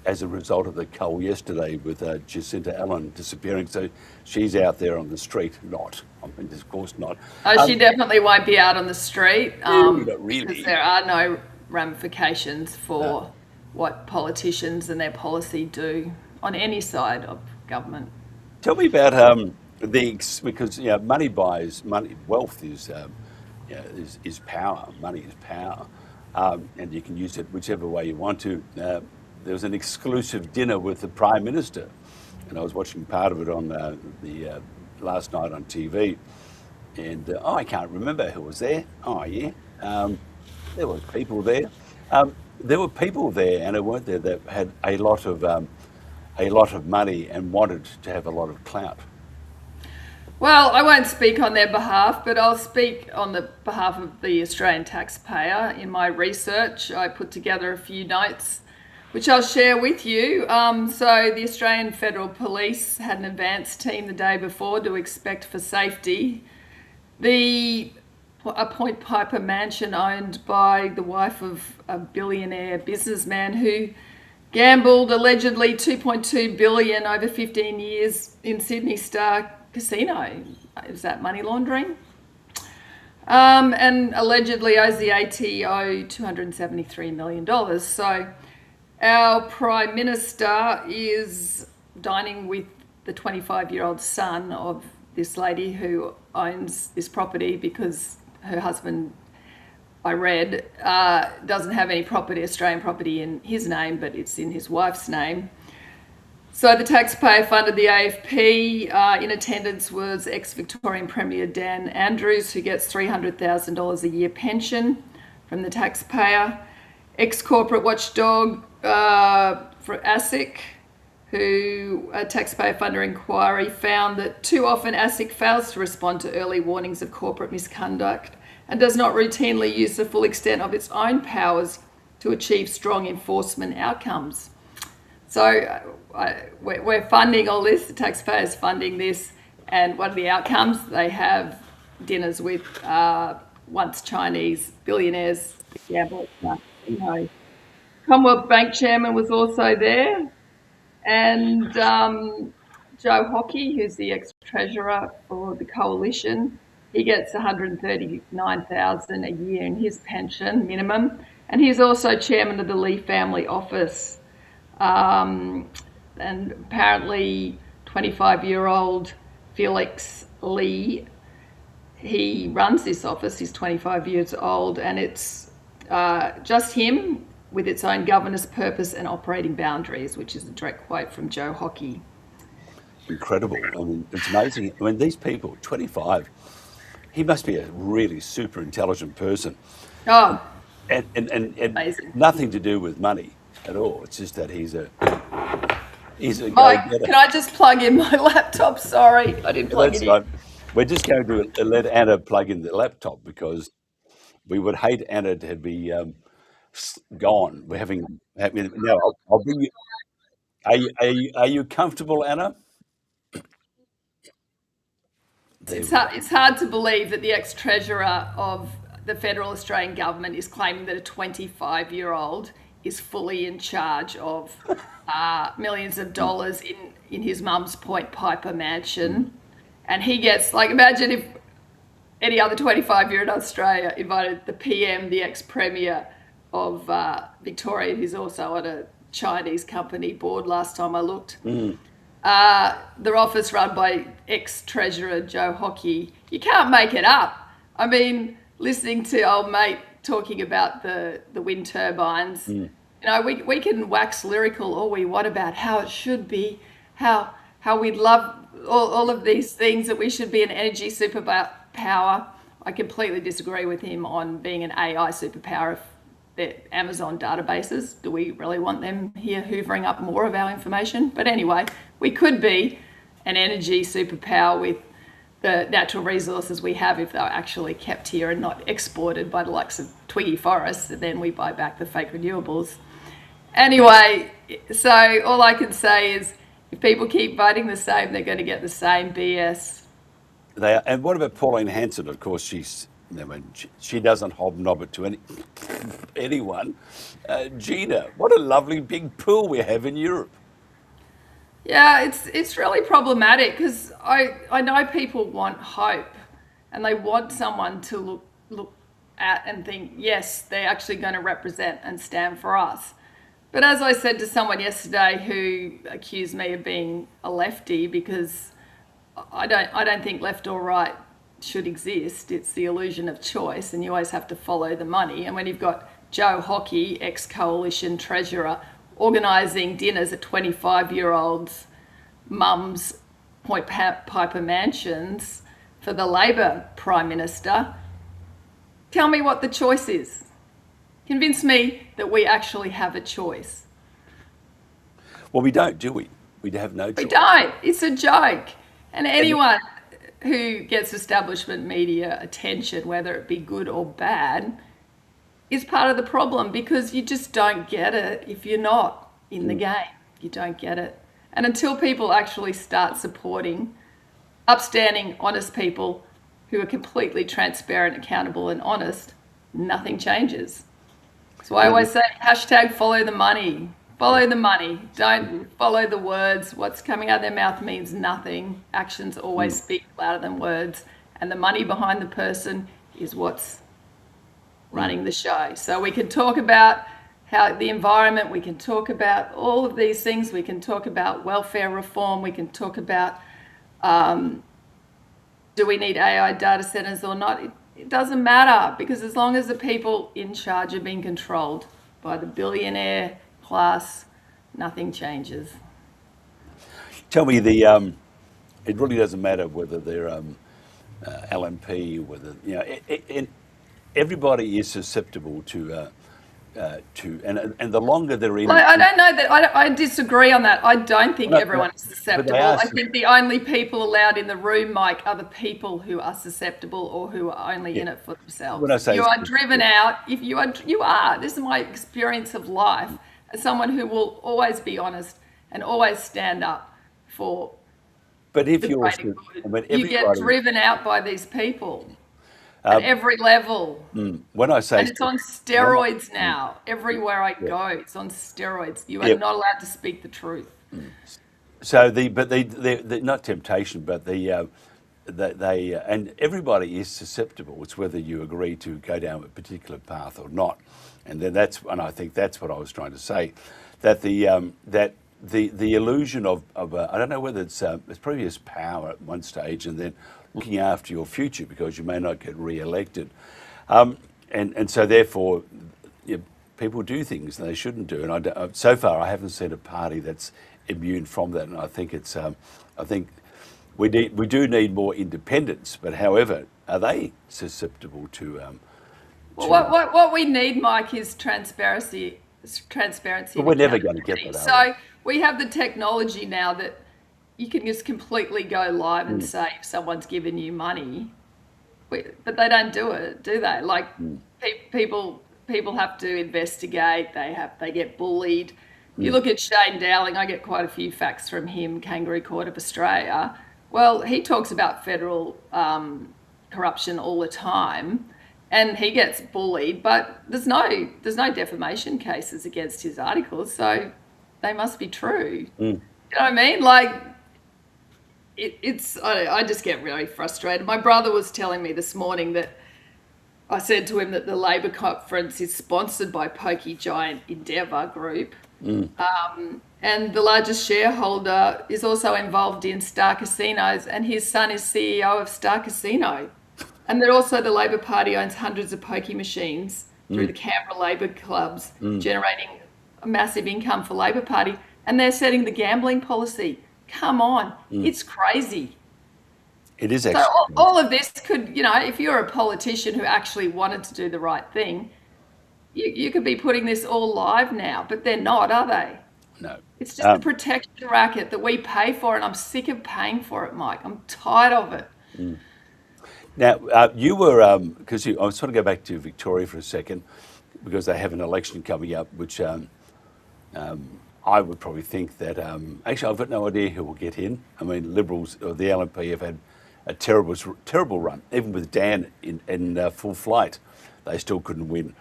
as a result of the cull yesterday with Jacinta Allen disappearing. So she's out there on the street. Of course not. She definitely won't be out on the street. Not really. Because there are no ramifications for what politicians and their policy do on any side of government. Tell me about because money buys money. Wealth is power. Money is power, and you can use it whichever way you want to. There was an exclusive dinner with the Prime Minister, and I was watching part of it on the last night on TV, and I can't remember who was there. Oh yeah, there was people there. There were people there, and weren't there, that had a lot of money and wanted to have a lot of clout. Well, I won't speak on their behalf, but I'll speak on the behalf of the Australian taxpayer. In my research, I put together a few notes, which I'll share with you. So the Australian Federal Police had an advance team the day before to inspect for safety. A Point Piper mansion owned by the wife of a billionaire businessman who gambled allegedly $2.2 billion over 15 years in Sydney Star Casino. Is that money laundering? And allegedly owes the ATO $273 million. So our Prime Minister is dining with the 25-year-old son of this lady who owns this property because her husband, I read, doesn't have any property, Australian property in his name, but it's in his wife's name. So the taxpayer funded the AFP. In attendance was ex-Victorian Premier Dan Andrews, who gets $300,000 a year pension from the taxpayer. Ex-corporate watchdog for ASIC, who a taxpayer funder inquiry found that too often ASIC fails to respond to early warnings of corporate misconduct and does not routinely use the full extent of its own powers to achieve strong enforcement outcomes. So we're funding all this, the taxpayers funding this, and what are the outcomes? They have dinners with once Chinese billionaires gamble. You know, Commonwealth Bank chairman was also there, and Joe Hockey, who's the ex-treasurer for the coalition, he gets $139,000 a year in his pension minimum, and he's also chairman of the Lee Family Office. And apparently, 25-year-old Felix Lee, he runs this office. He's 25 years old, and it's just him with its own governance, purpose, and operating boundaries, which is a direct quote from Joe Hockey. Incredible. I mean, it's amazing. I mean, these people, 25, he must be a really super intelligent person. Oh, And amazing. nothing to do with money at all. It's just that he's a Mike, go-getter. can I just plug in my laptop? Sorry, I didn't plug That's it right. in. We're just going to let Anna plug in the laptop because we would hate Anna to be gone. We're having no. I'll bring you. Are you comfortable, Anna? It's hard to believe that the ex-treasurer of the federal Australian government is claiming that a 25-year-old is fully in charge of millions of dollars in his mum's Point Piper mansion. And he gets, like, imagine if any other 25-year-old in Australia invited the PM, the ex-premier of Victoria, who's also on a Chinese company board last time I looked. The office run by ex-treasurer Joe Hockey. You can't make it up. I mean, listening to old mate talking about the wind turbines, you know, we can wax lyrical all we want about how it should be, how we'd love all of these things, that we should be an energy superpower. I completely disagree with him on being an AI superpower. If they're Amazon databases, do we really want them here hoovering up more of our information? But anyway, we could be an energy superpower with the natural resources we have if they were actually kept here and not exported by the likes of Twiggy Forests, and then we buy back the fake renewables. Anyway, so all I can say is if people keep voting the same, they're going to get the same BS. They are. And what about Pauline Hanson? Of course, she doesn't hobnob it to anyone. Gina, what a lovely big pool we have in Europe. Yeah, it's really problematic because I know people want hope and they want someone to look at and think, yes, they're actually going to represent and stand for us. But as I said to someone yesterday who accused me of being a lefty, because I don't think left or right should exist. It's the illusion of choice, and you always have to follow the money. And when you've got Joe Hockey, ex-coalition treasurer, organising dinners at 25-year-olds' mums' Point Piper mansions for the Labor Prime Minister, tell me what the choice is. Convince me that we actually have a choice. Well, we don't, do we? We have no choice. We don't. It's a joke. And anyone who gets establishment media attention, whether it be good or bad, is part of the problem, because you just don't get it if you're not in the game. You don't get it. And until people actually start supporting upstanding, honest people who are completely transparent, accountable and honest, nothing changes. So I always say, hashtag follow the money. Follow the money. Don't follow the words. What's coming out of their mouth means nothing. Actions always speak louder than words. And the money behind the person is what's running the show. So we can talk about how the environment, we can talk about all of these things. We can talk about welfare reform. We can talk about do we need AI data centers or not? It doesn't matter, because as long as the people in charge are being controlled by the billionaire class, nothing changes. Tell me, it really doesn't matter whether they're LNP, whether, you know, everybody is susceptible to and the longer they're in. I don't know that. I disagree on that. I don't think everyone is susceptible. I think the only people allowed in the room, Mike, are the people who are susceptible or who are only in it for themselves. When I say you are driven out. If you are. This is my experience of life as someone who will always be honest and always stand up for. But if the you're, greater good. You get driven out by these people. at every level. When I say And it's on steroids now. Everywhere I go, it's on steroids. You are Yep. not allowed to speak the truth. so the not temptation, but they and everybody is susceptible. It's whether you agree to go down a particular path or not, and I think that's what I was trying to say, that the illusion of I don't know whether it's previous power at one stage and then looking after your future because you may not get re-elected, and so therefore people do things they shouldn't do, and so far I haven't seen a party that's immune from that, and I think it's I think we do need more independence, but however, are they susceptible to? What we need, Mike, is transparency. But we're never going to get that. So we have the technology now that you can just completely go live and say if someone's given you money, but they don't do it, do they? Like people have to investigate. They get bullied. You look at Shane Dowling. I get quite a few facts from him, Kangaroo Court of Australia. Well, he talks about federal corruption all the time, and he gets bullied. But there's no defamation cases against his articles, so they must be true. You know what I mean? Like I just get really frustrated. My brother was telling me this morning that I said to him that the Labor conference is sponsored by pokey giant Endeavour Group. And the largest shareholder is also involved in Star Casinos, and his son is CEO of Star Casino. And then also the Labor Party owns hundreds of pokie machines through the Canberra Labor clubs, generating a massive income for Labor Party. And they're setting the gambling policy. Come on, it's crazy. It is So actually. all of this could, if you're a politician who actually wanted to do the right thing, you could be putting this all live now, but they're not, are they? No. It's just a protection racket that we pay for, and I'm sick of paying for it, Mike. I'm tired of it. Now, you were, because I was trying to go back to Victoria for a second, because they have an election coming up, which I would probably think that, actually, I've got no idea who will get in. I mean, Liberals or the LNP have had a terrible run. Even with Dan in full flight, they still couldn't win.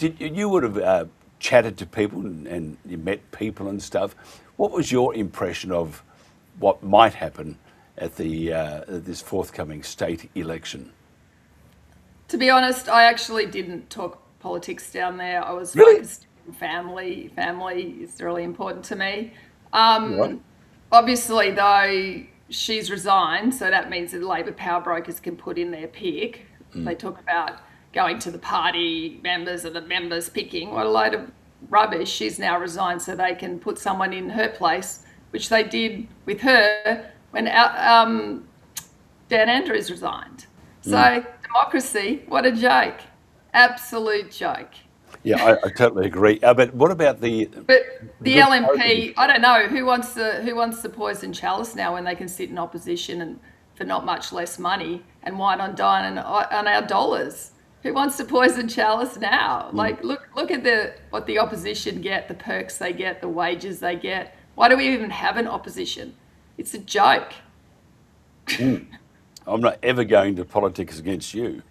You would have chatted to people and you met people and stuff. What was your impression of what might happen at this forthcoming state election? To be honest, I actually didn't talk politics down there. I was Really? focused on family. Family is really important to me. Right. Obviously, though, she's resigned, so that means that the Labor power brokers can put in their pick. They talk about going to the party members and the members picking. What a load of rubbish. She's now resigned so they can put someone in her place, which they did with her when Dan Andrews resigned. So democracy, what a joke. Absolute joke. Yeah, I totally agree. But what about the LNP, I don't know, who wants the poison chalice now when they can sit in opposition and for not much less money and wine and dine on our dollars? Who wants the poison chalice now? Like, look at what the opposition get, the perks they get, the wages they get. Why do we even have an opposition? It's a joke. I'm not ever going to politics against you.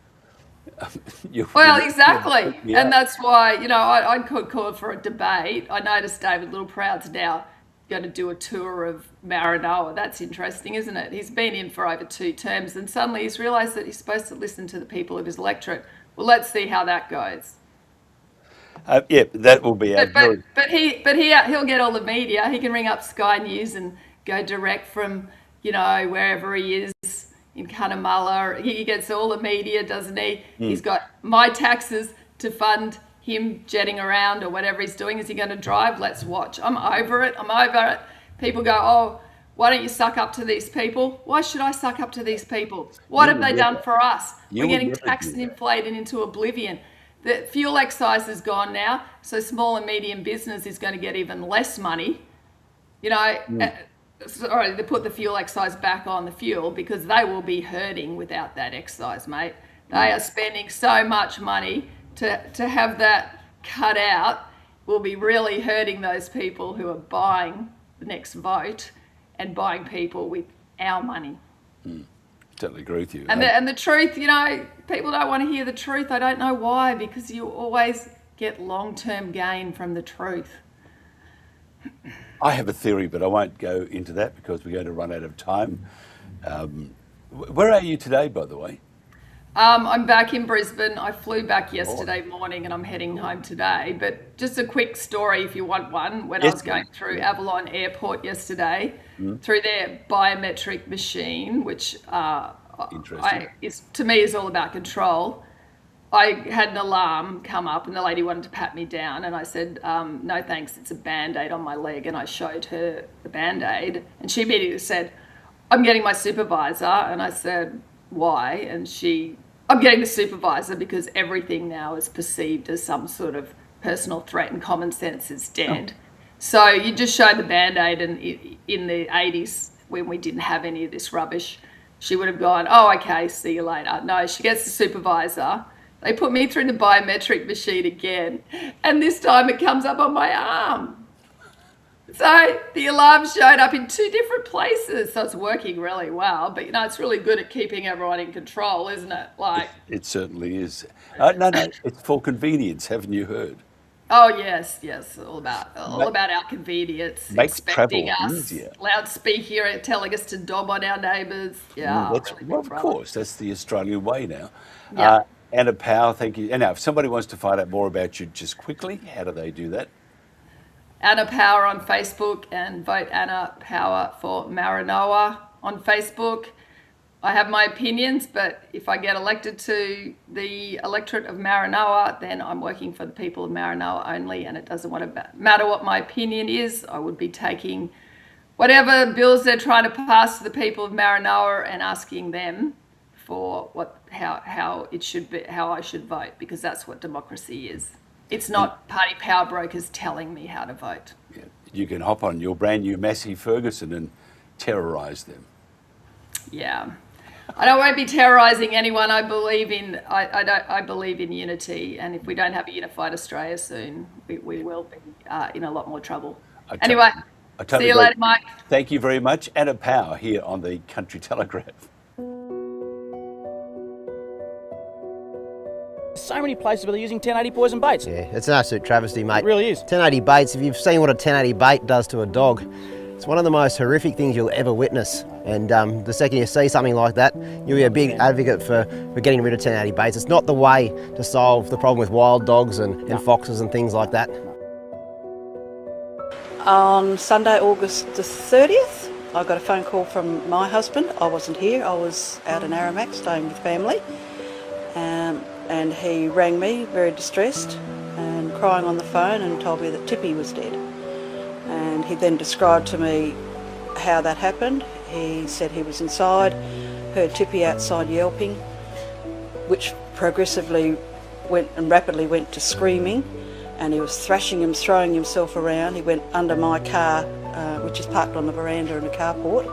Well, exactly. And that's why, I could call for a debate. I noticed David Littleproud's now going to do a tour of Maranoa. That's interesting, isn't it? He's been in for over 2 terms and suddenly he's realised that he's supposed to listen to the people of his electorate. Well, let's see how that goes. Yeah, that will be But he'll get all the media. He can ring up Sky News and go direct from, wherever he is in Cunnamulla. He gets all the media, doesn't he? He's got my taxes to fund him jetting around or whatever he's doing. Is he going to drive? Let's watch. I'm over it. People go, oh, why don't you suck up to these people? Why should I suck up to these people? What have they done for us? We're getting taxed and inflated into oblivion. The fuel excise is gone now, so small and medium business is going to get even less money. Sorry, they put the fuel excise back on the fuel because they will be hurting without that excise, mate. They are spending so much money to have that cut out. Will be really hurting those people who are buying the next vote and buying people with our money. totally agree with you. And the truth, you know, people don't want to hear the truth. I don't know why, because you always get long-term gain from the truth. I have a theory, but I won't go into that because we're going to run out of time. Where are you today, by the way? I'm back in Brisbane. I flew back yesterday morning and I'm heading home today. But just a quick story if you want one. When I was going through Avalon Airport yesterday, through their biometric machine, which to me is all about control, I had an alarm come up and the lady wanted to pat me down and I said, no thanks, it's a Band-Aid on my leg. And I showed her the Band-Aid and she immediately said, I'm getting my supervisor. And I said, why? And I'm getting the supervisor because everything now is perceived as some sort of personal threat and common sense is dead. So you just show the Band-Aid, and in the 80s when we didn't have any of this rubbish, she would have gone, oh, okay, see you later. No, she gets the supervisor. They put me through the biometric machine again, and this time it comes up on my arm. So the alarm showed up in 2 different places, so it's working really well. But, you know, it's really good at keeping everyone in control, isn't it? Like It certainly is. No, it's for convenience, haven't you heard? Oh, yes, all about our convenience, Makes expecting travel us, easier. loudspeaker telling us to dob on our neighbours. Yeah, Well, of course, that's the Australian way now. Yeah. Anna Power, thank you. And now, if somebody wants to find out more about you just quickly, how do they do that? Anna Power on Facebook, and vote Anna Power for Maranoa on Facebook. I have my opinions, but if I get elected to the electorate of Maranoa, then I'm working for the people of Maranoa only, and it doesn't matter what my opinion is. I would be taking whatever bills they're trying to pass to the people of Maranoa and asking them for how it should be, how I should vote, because that's what democracy is. It's not party power brokers telling me how to vote. Yeah. You can hop on your brand new Massey Ferguson and terrorise them. Yeah. I won't be terrorising anyone. I believe in unity, and if we don't have a unified Australia soon, we will be in a lot more trouble. Anyway, see you later, Mike. Thank you very much. Anna Power here on the Country Telegraph. So many places where they're using 1080 poison baits. Yeah, it's an absolute travesty, mate. It really is. 1080 baits, if you've seen what a 1080 bait does to a dog, it's one of the most horrific things you'll ever witness. And the second you see something like that, you'll be a big advocate for getting rid of 1080 baits. It's not the way to solve the problem with wild dogs and foxes and things like that. On Sunday, August the 30th, I got a phone call from my husband. I wasn't here, I was out in Aramac staying with family. And he rang me very distressed and crying on the phone and told me that Tippy was dead. And he then described to me how that happened. He said he was inside, heard Tippy outside yelping, which progressively rapidly went to screaming, and he was thrashing him, throwing himself around. He went under my car, which is parked on the veranda in the carport,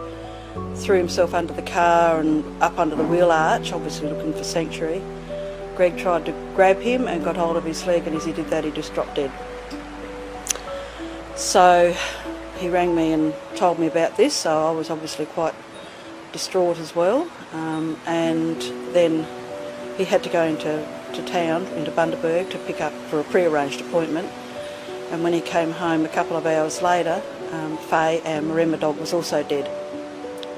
threw himself under the car and up under the wheel arch, obviously looking for sanctuary. Greg tried to grab him and got hold of his leg, and as he did that he just dropped dead. So he rang me and told me about this, so I was obviously quite distraught as well. And then he had to go into town, into Bundaberg, to pick up for a pre-arranged appointment. And when he came home a couple of hours later, Faye, our Maremma dog, was also dead.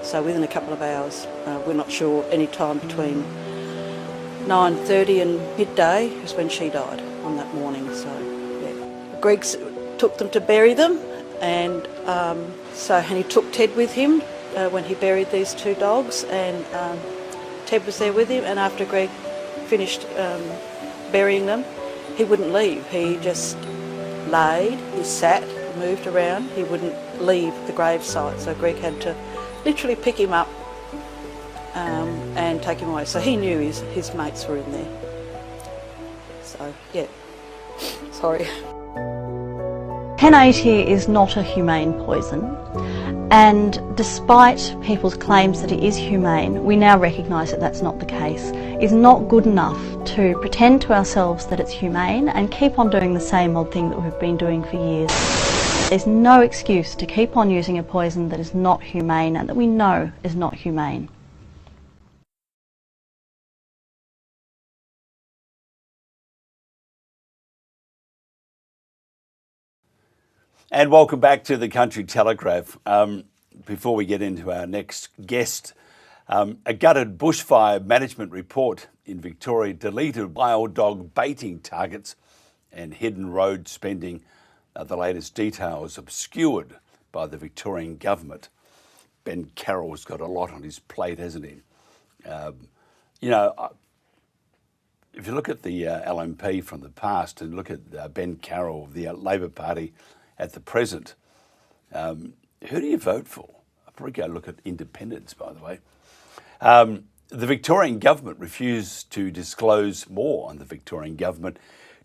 So within a couple of hours, we're not sure, any time between 9:30 and midday is when she died on that morning. So yeah, Greg took them to bury them, and he took Ted with him when he buried these 2 dogs, and Ted was there with him. And after Greg finished burying them, he wouldn't leave. He just laid, he sat, moved around. He wouldn't leave the gravesite. So Greg had to literally pick him up and take him away. So he knew his mates were in there. So, yeah. Sorry. 1080 is not a humane poison, and despite people's claims that it is humane, we now recognise that that's not the case. It's not good enough to pretend to ourselves that it's humane and keep on doing the same old thing that we've been doing for years. There's no excuse to keep on using a poison that is not humane and that we know is not humane. And welcome back to the Country Telegraph. Before we get into our next guest, a gutted bushfire management report in Victoria deleted wild dog baiting targets and hidden road spending. The latest details obscured by the Victorian government. Ben Carroll's got a lot on his plate, hasn't he? If you look at the LNP from the past and look at Ben Carroll of the Labor Party at the present, who do you vote for? I'll probably go look at independents, by the way. The Victorian government refused to disclose more on the Victorian government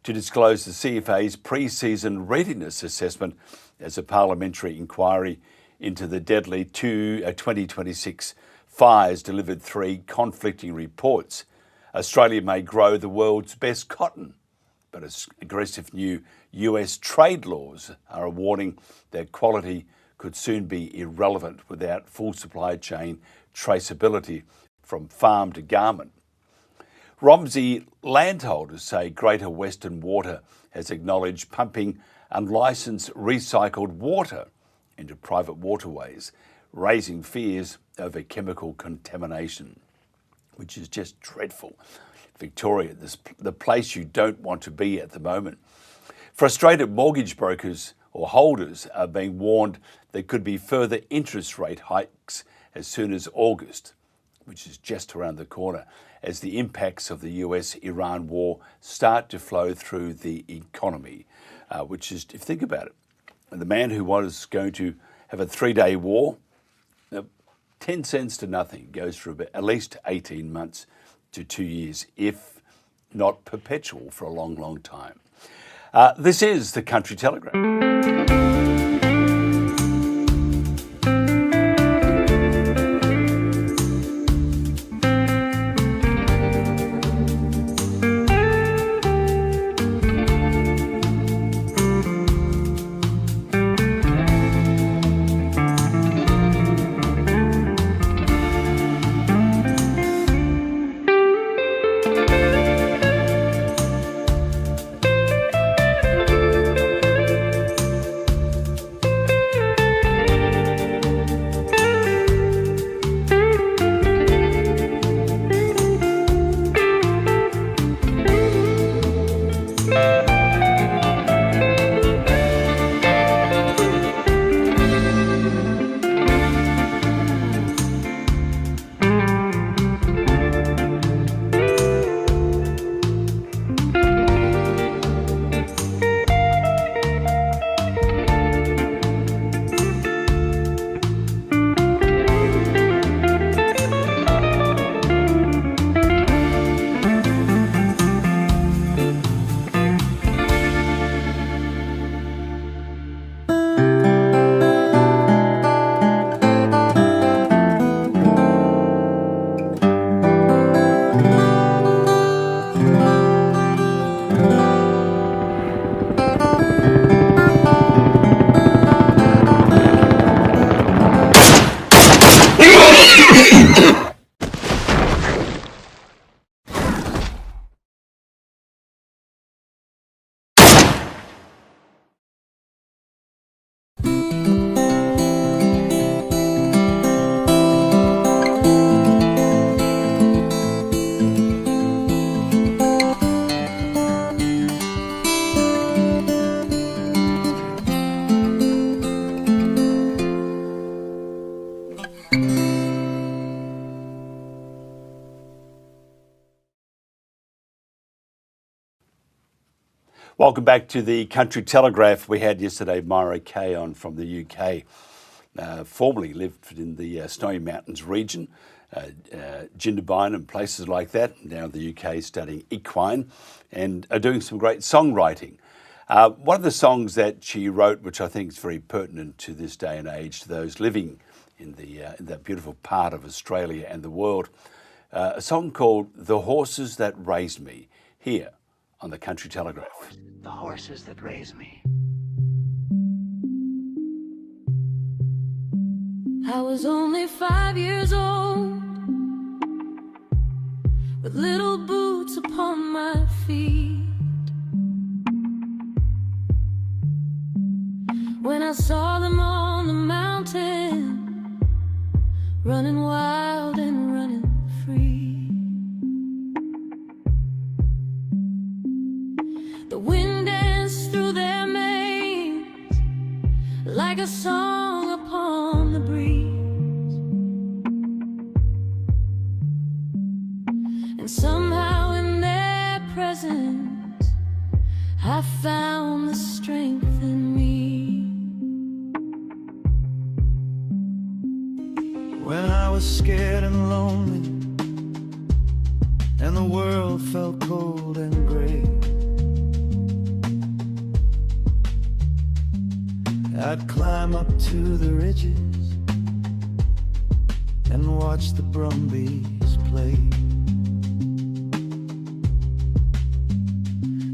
to disclose the CFA's pre-season readiness assessment as a parliamentary inquiry into the deadly 2026 fires delivered 3 conflicting reports. Australia may grow the world's best cotton, but aggressive new US trade laws are a warning that quality could soon be irrelevant without full supply chain traceability from farm to garment. Romsey landholders say Greater Western Water has acknowledged pumping unlicensed recycled water into private waterways, raising fears over chemical contamination, which is just dreadful. Victoria, the place you don't want to be at the moment. Frustrated mortgage brokers or holders are being warned there could be further interest rate hikes as soon as August, which is just around the corner, as the impacts of the US-Iran war start to flow through the economy, which is, if you think about it, the man who was going to have a 3-day war, 10 cents to nothing, goes for at least 18 months to 2 years, if not perpetual for a long, long time. This is the Country Telegraph. Welcome back to the Country Telegraph. We had yesterday Myra Kay on from the UK. Formerly lived in the Snowy Mountains region, Jindabyne and places like that. Now in the UK studying equine and are doing some great songwriting. One of the songs that she wrote, which I think is very pertinent to this day and age, to those living in that beautiful part of Australia and the world, a song called The Horses That Raised Me, here on the Country Telegraph. The horses that raised me. I was only 5 years old, with little boots upon my feet, when saw them on the mountain, running wild and running free. The wind danced through their manes like a song upon the breeze, and somehow in their presence I found the strength in me. When I was scared and lonely, and the world felt cold and gray, I'd climb up to the ridges and watch the brumbies play.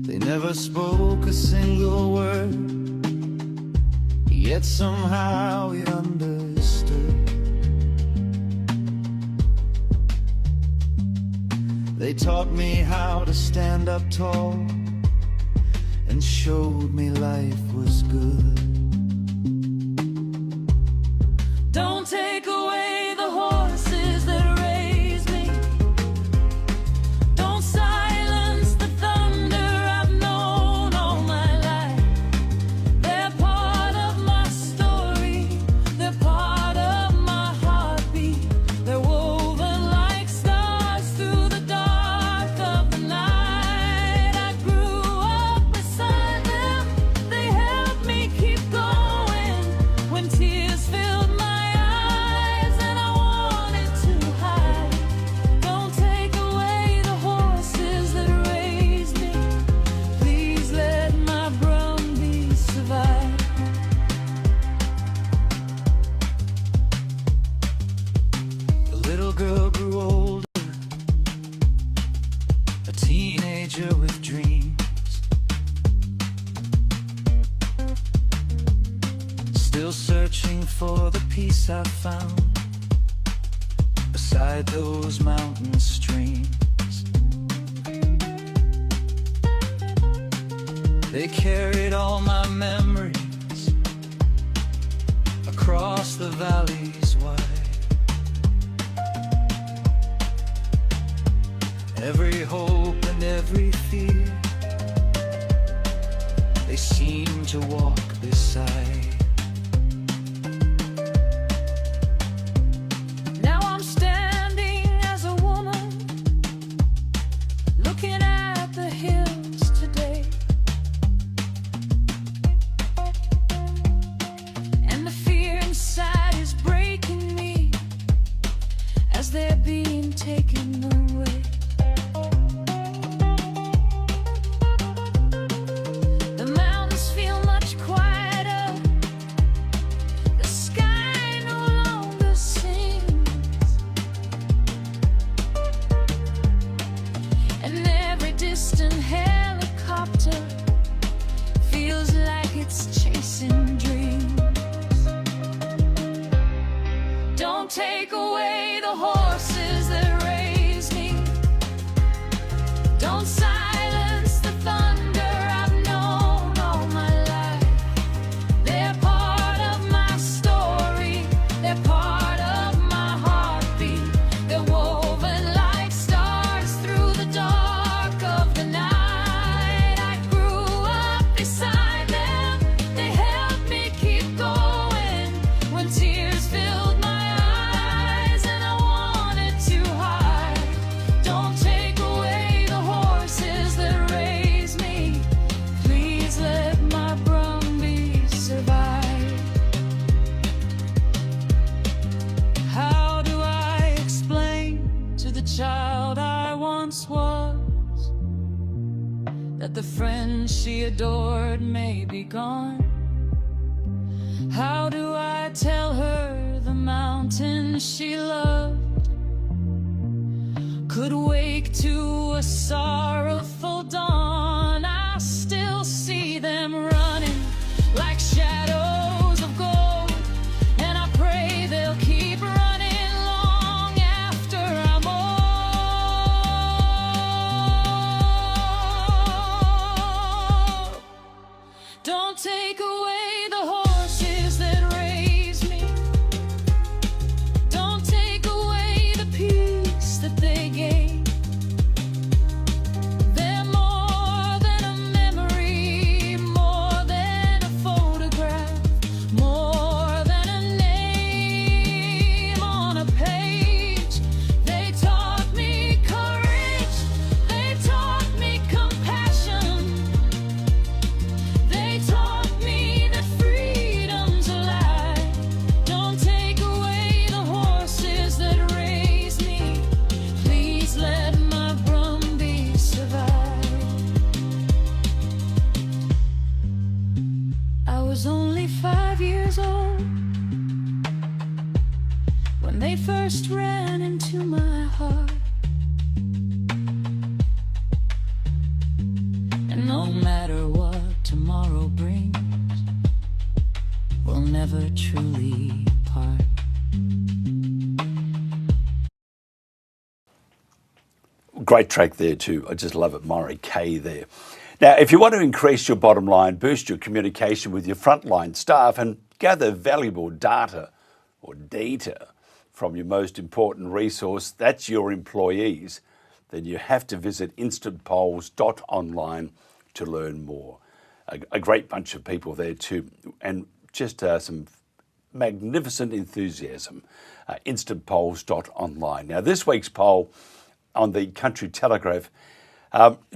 They never spoke a single word, yet somehow we understood. They taught me how to stand up tall and showed me life was good. Don't take away the horses that raised me. Don't silence the thunder I've known all my life. They're part of my story. They're part of my heartbeat. They're woven like stars through the dark of the night. I grew up beside them. They helped me keep going when tears filled my with dreams, still searching for the peace I found beside those mountain streams. They carried all my memories across the valleys wide. Every hope and every fear, they seem to walk beside. Now I'm standing as a woman, looking at the hills today, and the fear inside is breaking me as they're being taken away. Distant helicopter feels like it's chasing dreams. Don't take away the horses that raised me. Don't silence the thunder I've known all my life. They're part of my story. They're part of my heartbeat. They're woven like stars through the dark of the night. I grew up beside them. They helped me keep going when tears filled my eyes and I wanted to hide. Don't take away the horses that raised me. Please let my brumbies survive. How do I explain to the child I once was that the friend she adored may be gone? How do I tell her the mountain she loved could wake to a sorrowful dawn? I still see them running like shadows of gold, and I pray they'll keep running long after I'm old. Don't take away the horses matter what tomorrow brings, we'll never truly part. Great track there too. I just love it, Maury K there. Now, if you want to increase your bottom line, boost your communication with your frontline staff and gather valuable data from your most important resource, that's your employees, then you have to visit instantpolls.online to learn more. A great bunch of people there too, and just some magnificent enthusiasm. Instantpolls.online. Now, this week's poll on the Country Telegraph,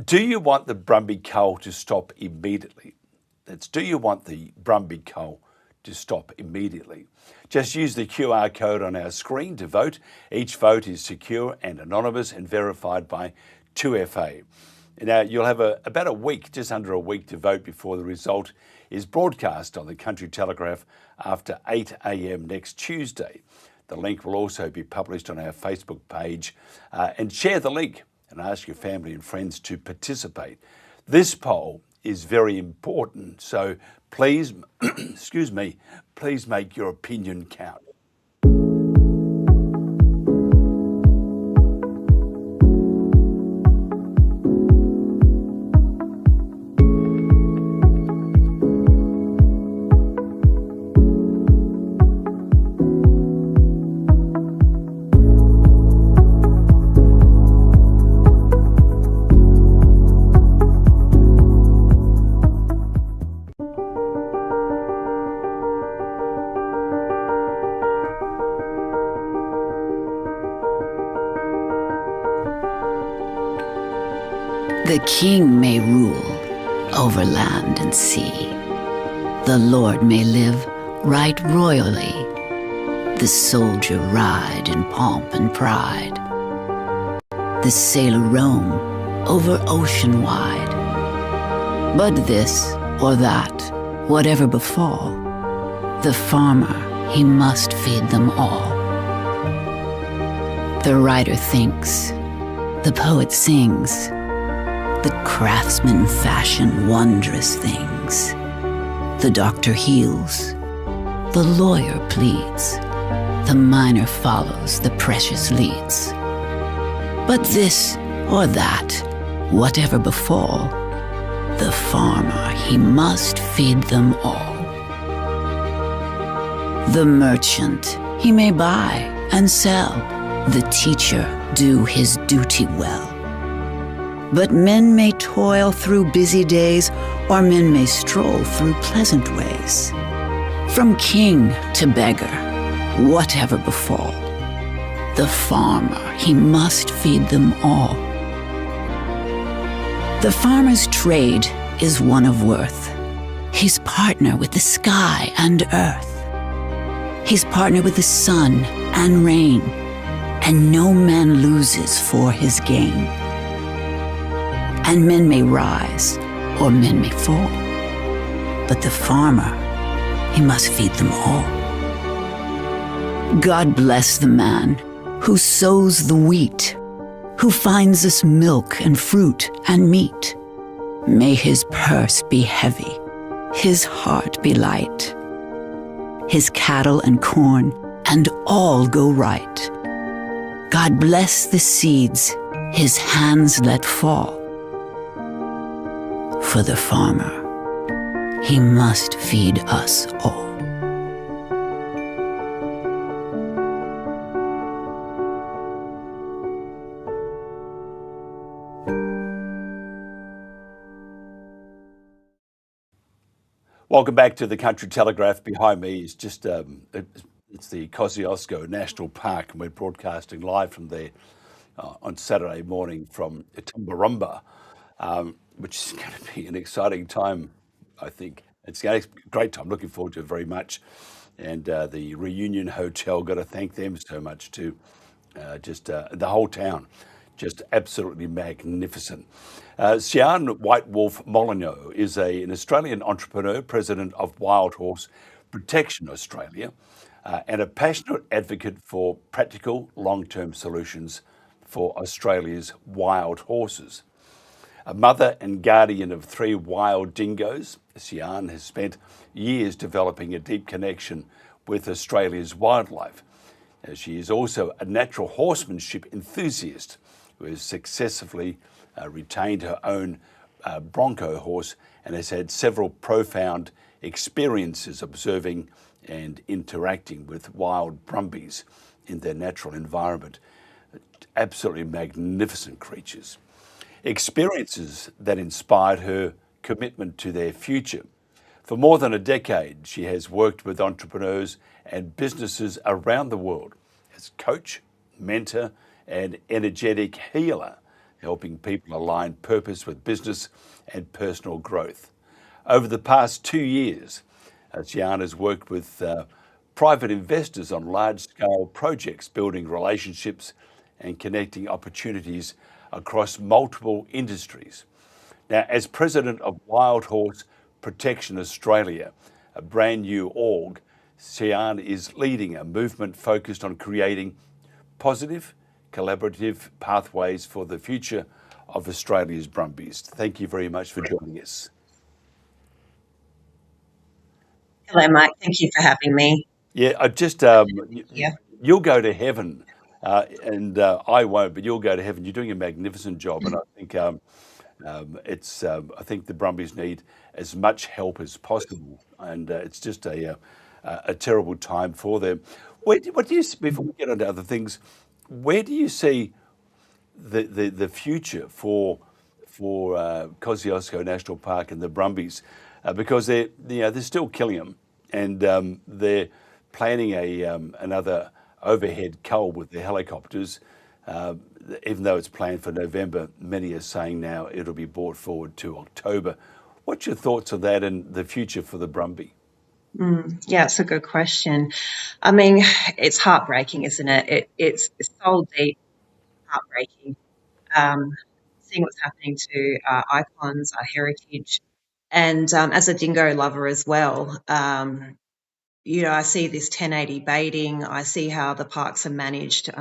do you want the Brumby Coal to stop immediately? That's, do you want the Brumby Coal to stop immediately? Just use the QR code on our screen to vote. Each vote is secure and anonymous and verified by 2FA. Now, you'll have about a week, just under a week to vote before the result is broadcast on the Country Telegraph after 8 a.m. next Tuesday. The link will also be published on our Facebook page, and share the link and ask your family and friends to participate. This poll is very important, so please, excuse me, please make your opinion count. The king may rule over land and sea. The lord may live right royally. The soldier ride in pomp and pride. The sailor roam over ocean wide. But this or that, whatever befall, the farmer, he must feed them all. The writer thinks, the poet sings, the craftsman fashion wondrous things. The doctor heals, the lawyer pleads, the miner follows, the precious leads. But this or that, whatever befall, the farmer, he must feed them all. The merchant, he may buy and sell, the teacher do his duty well. But men may toil through busy days, or men may stroll through pleasant ways. From king to beggar, whatever befall, the farmer, he must feed them all. The farmer's trade is one of worth. He's partner with the sky and earth. He's partner with the sun and rain, and no man loses for his gain. And men may rise, or men may fall, but the farmer, he must feed them all. God bless the man who sows the wheat, who finds us milk and fruit and meat. May his purse be heavy, his heart be light, his cattle and corn and all go right. God bless the seeds his hands let fall. For the farmer, he must feed us all. Welcome back to the Country Telegraph. Behind me is just it's the Kosciuszko National Park, and we're broadcasting live from there on Saturday morning from Tumbarumba, which is going to be an exciting time, I think. It's a great time. Looking forward to it very much. And the Reunion Hotel, got to thank them so much too. Just the whole town, just absolutely magnificent. Sian White Wolf Molyneux is an Australian entrepreneur, president of Wild Horse Protection Australia, and a passionate advocate for practical long-term solutions for Australia's wild horses. A mother and guardian of 3 wild dingoes, Sian has spent years developing a deep connection with Australia's wildlife. She is also a natural horsemanship enthusiast who has successfully retained her own bronco horse and has had several profound experiences observing and interacting with wild brumbies in their natural environment. Absolutely magnificent creatures. Experiences that inspired her commitment to their future. For more than a decade, she has worked with entrepreneurs and businesses around the world as coach, mentor, and energetic healer, helping people align purpose with business and personal growth. Over the past 2 years, Sian has worked with private investors on large-scale projects, building relationships and connecting opportunities across multiple industries. Now, as president of Wild Horse Protection Australia, a brand new org, Sian is leading a movement focused on creating positive, collaborative pathways for the future of Australia's brumbies. Thank you very much for joining us. Hello, Mike. Thank you for having me. Yeah, I just you'll go to heaven, and I won't, but you'll go to heaven. You're doing a magnificent job, and I think I think the brumbies need as much help as possible, and it's just a terrible time for them. What do you, before we get on to other things, where do you see the future for Kosciuszko National Park and the brumbies? Because they're still killing them, and they're planning another overhead cull with the helicopters. Even though it's planned for November, many are saying now it'll be brought forward to October. What's your thoughts on that and the future for the brumby? Yeah, it's a good question. I mean, it's heartbreaking, isn't it? It's so deep, heartbreaking. Seeing what's happening to our icons, our heritage, and as a dingo lover as well, I see this 1080 baiting. I see how the parks are managed,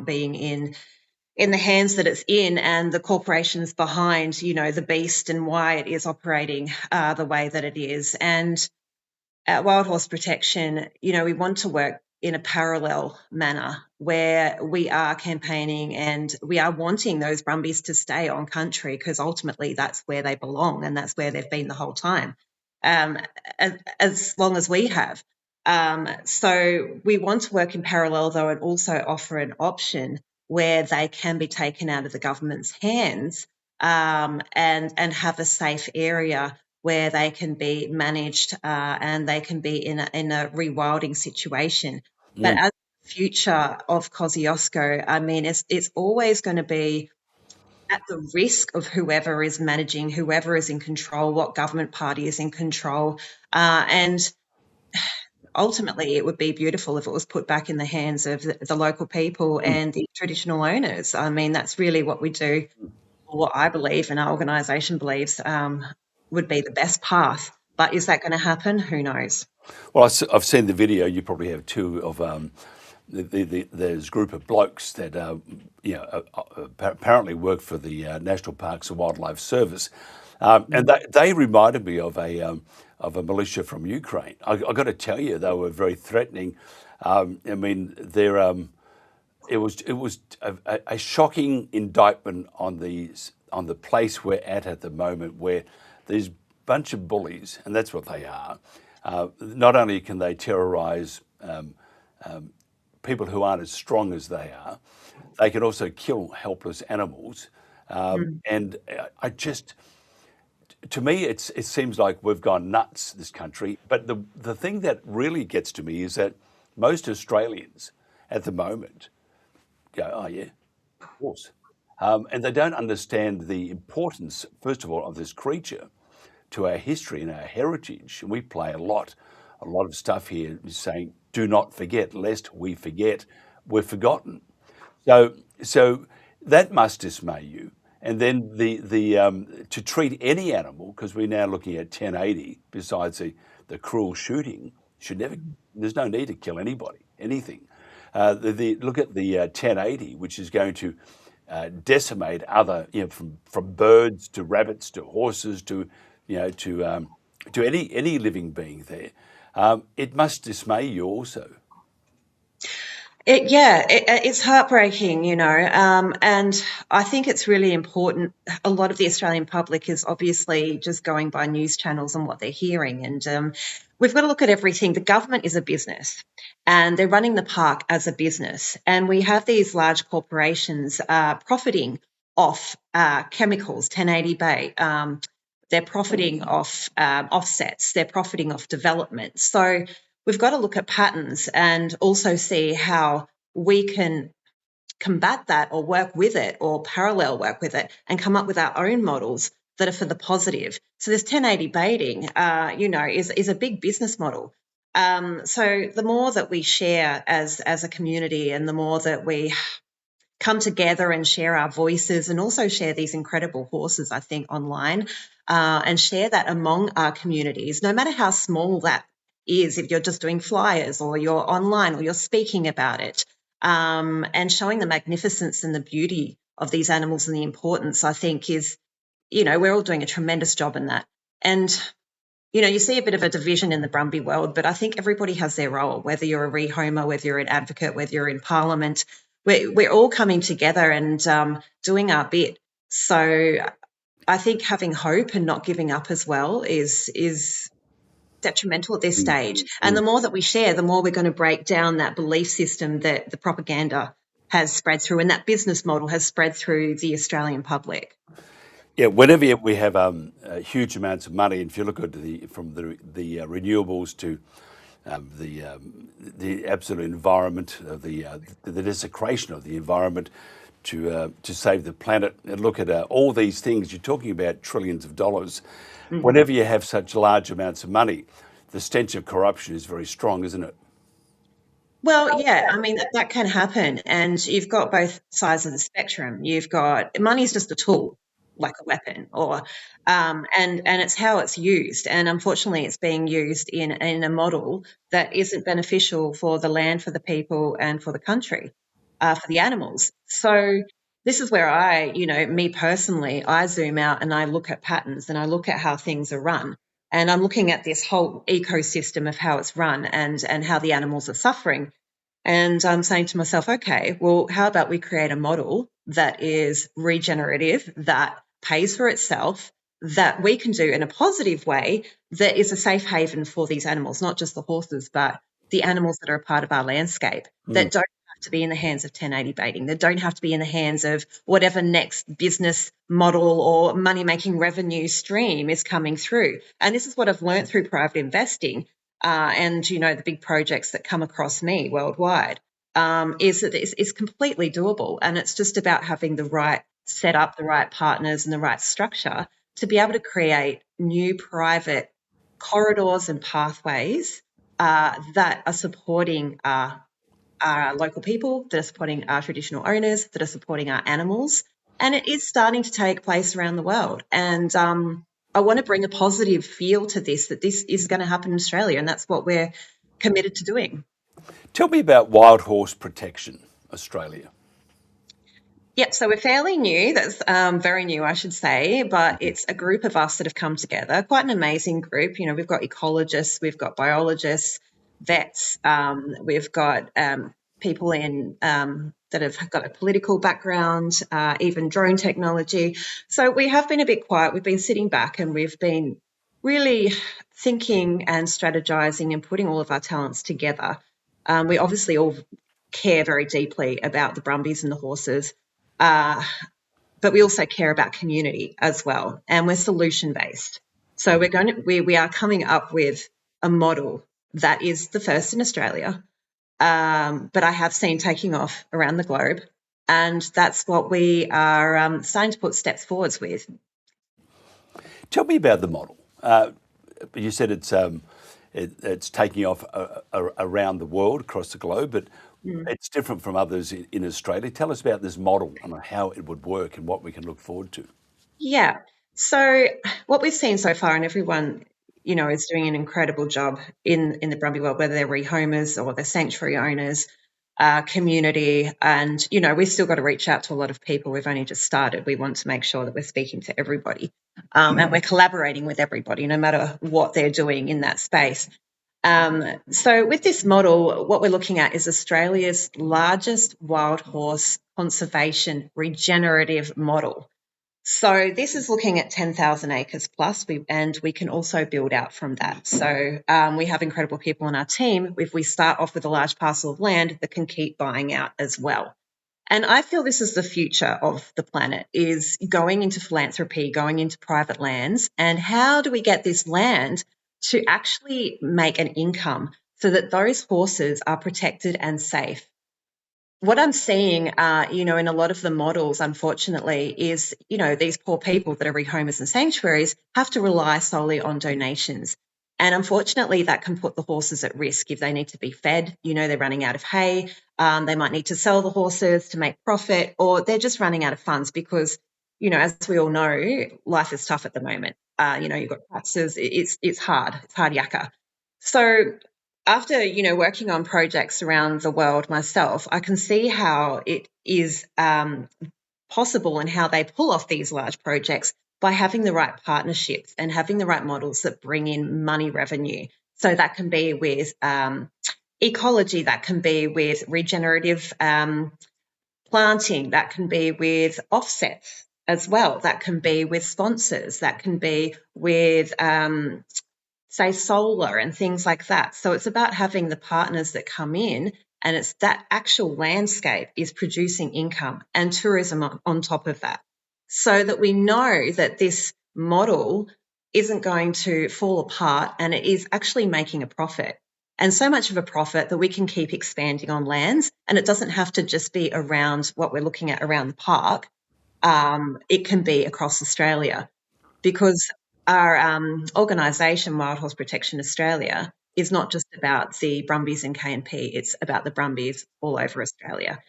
being in the hands that it's in, and the corporations behind, the beast and why it is operating the way that it is. And at Wild Horse Protection, we want to work in a parallel manner where we are campaigning and we are wanting those brumbies to stay on country, because ultimately that's where they belong and that's where they've been the whole time, as long as we have. So we want to work in parallel, though, and also offer an option where they can be taken out of the government's hands, and have a safe area where they can be managed, and they can be in a rewilding situation. But as the future of Kosciuszko, I mean, it's always going to be at the risk of whoever is managing, whoever is in control, what government party is in control, and ultimately, it would be beautiful if it was put back in the hands of the local people and the traditional owners. I mean, that's really what we do, or what I believe and our organisation believes would be the best path. But is that going to happen? Who knows? Well, I've seen the video. You probably have too, of there's a group of blokes that apparently work for the National Parks and Wildlife Service, and they reminded me of a militia from Ukraine. I got to tell you, they were very threatening. I mean, it was a shocking indictment on the place we're at the moment, where these bunch of bullies, and that's what they are. Not only can they terrorise people who aren't as strong as they are, they can also kill helpless animals. And to me, it seems like we've gone nuts, this country. But the thing that really gets to me is that most Australians at the moment go, oh yeah, of course. And they don't understand the importance, first of all, of this creature to our history and our heritage. And we play a lot of stuff here saying, do not forget, lest we forget, we're forgotten. So that must dismay you. And then to treat any animal, because we're now looking at 1080, besides the cruel shooting, there's no need to kill anybody, anything. Look at the 1080, which is going to decimate other, from birds to rabbits to horses to, to any living being there. It must dismay you also. It's heartbreaking, and I think it's really important. A lot of the Australian public is obviously just going by news channels and what they're hearing, and we've got to look at everything. The government is a business, and they're running the park as a business, and we have these large corporations profiting off chemicals, 1080 Bay. They're profiting off offsets. They're profiting off development. So we've got to look at patterns and also see how we can combat that or work with it or parallel work with it and come up with our own models that are for the positive. So this 1080 baiting, is a big business model. So the more that we share as a community and the more that we come together and share our voices and also share these incredible horses, I think, online and share that among our communities, no matter how small that is, if you're just doing flyers or you're online or you're speaking about it, and showing the magnificence and the beauty of these animals and the importance, I think is, we're all doing a tremendous job in that. And, you see a bit of a division in the Brumby world, but I think everybody has their role, whether you're a rehomer, whether you're an advocate, whether you're in Parliament, we're all coming together and doing our bit. So I think having hope and not giving up as well is detrimental at this stage. And the more that we share, the more we're going to break down that belief system that the propaganda has spread through and that business model has spread through the Australian public. Yeah, whenever we have huge amounts of money, and if you look at from the renewables to the absolute environment, the desecration of the environment, to save the planet, and look at all these things, you're talking about trillions of dollars. Whenever you have such large amounts of money, the stench of corruption is very strong, isn't it? Well, yeah, I mean, that can happen. And you've got both sides of the spectrum. You've got money's just a tool, like a weapon, or and it's how it's used. And unfortunately, it's being used in a model that isn't beneficial for the land, for the people, and for the country, for the animals. So this is where me personally, I zoom out and I look at patterns and I look at how things are run. And I'm looking at this whole ecosystem of how it's run and how the animals are suffering. And I'm saying to myself, okay, well, how about we create a model that is regenerative, that pays for itself, that we can do in a positive way, that is a safe haven for these animals, not just the horses, but the animals that are a part of our landscape, that don't have to be in the hands of 1080 baiting, that don't have to be in the hands of whatever next business model or money-making revenue stream is coming through. And this is what I've learned through private investing and, the big projects that come across me worldwide, is that it's completely doable. And it's just about having the right setup, the right partners and the right structure to be able to create new private corridors and pathways that are supporting our local people, that are supporting our traditional owners, that are supporting our animals. And it is starting to take place around the world. And I want to bring a positive feel to this, that this is going to happen in Australia, and that's what we're committed to doing. Tell me about Wild Horse Protection Australia. Yep, so we're fairly new. That's very new, I should say, but it's a group of us that have come together, quite an amazing group. We've got ecologists, we've got biologists, vets, we've got people in that have got a political background, even drone technology. So we have been a bit quiet. We've been sitting back and we've been really thinking and strategizing and putting all of our talents together. We obviously all care very deeply about the Brumbies and the horses, but we also care about community as well, and we're solution based. So we are coming up with a model that is the first in Australia, but I have seen taking off around the globe, and that's what we are starting to put steps forwards with. Tell me about the model. You said it's taking off around the world, across the globe, but it's different from others in Australia. Tell us about this model and how it would work and what we can look forward to. Yeah. So what we've seen so far, and everyone, is doing an incredible job in the Brumby world, whether they're rehomers or they're sanctuary owners, community. And, you know, we've still got to reach out to a lot of people. We've only just started. We want to make sure that we're speaking to everybody and we're collaborating with everybody, no matter what they're doing in that space. So with this model, what we're looking at is Australia's largest wild horse conservation regenerative model. So this is looking at 10,000 acres plus, and we can also build out from that. So we have incredible people on our team. If we start off with a large parcel of land that can keep buying out as well. And I feel this is the future of the planet, is going into philanthropy, going into private lands, and how do we get this land to actually make an income so that those horses are protected and safe. What I'm seeing, you know, in a lot of the models, unfortunately, is, you know, these poor people that are rehomes and sanctuaries have to rely solely on donations. And unfortunately, that can put the horses at risk if they need to be fed. You know, they're running out of hay. They might need to sell the horses to make profit, or they're just running out of funds because, you know, as we all know, life is tough at the moment. You know, you've got taxes. It's hard. It's hard yakka. So after, you know, working on projects around the world myself, I can see how it is possible and how they pull off these large projects by having the right partnerships and having the right models that bring in money revenue. So that can be with ecology, that can be with regenerative planting, that can be with offsets as well, that can be with sponsors, that can be with say solar and things like that. So it's about having the partners that come in, and it's that actual landscape is producing income and tourism on top of that, so that we know that this model isn't going to fall apart and it is actually making a profit. And so much of a profit that we can keep expanding on lands, and it doesn't have to just be around what we're looking at around the park. It can be across Australia, because our organisation, Wild Horse Protection Australia, is not just about the Brumbies and KNP, it's about the Brumbies all over Australia,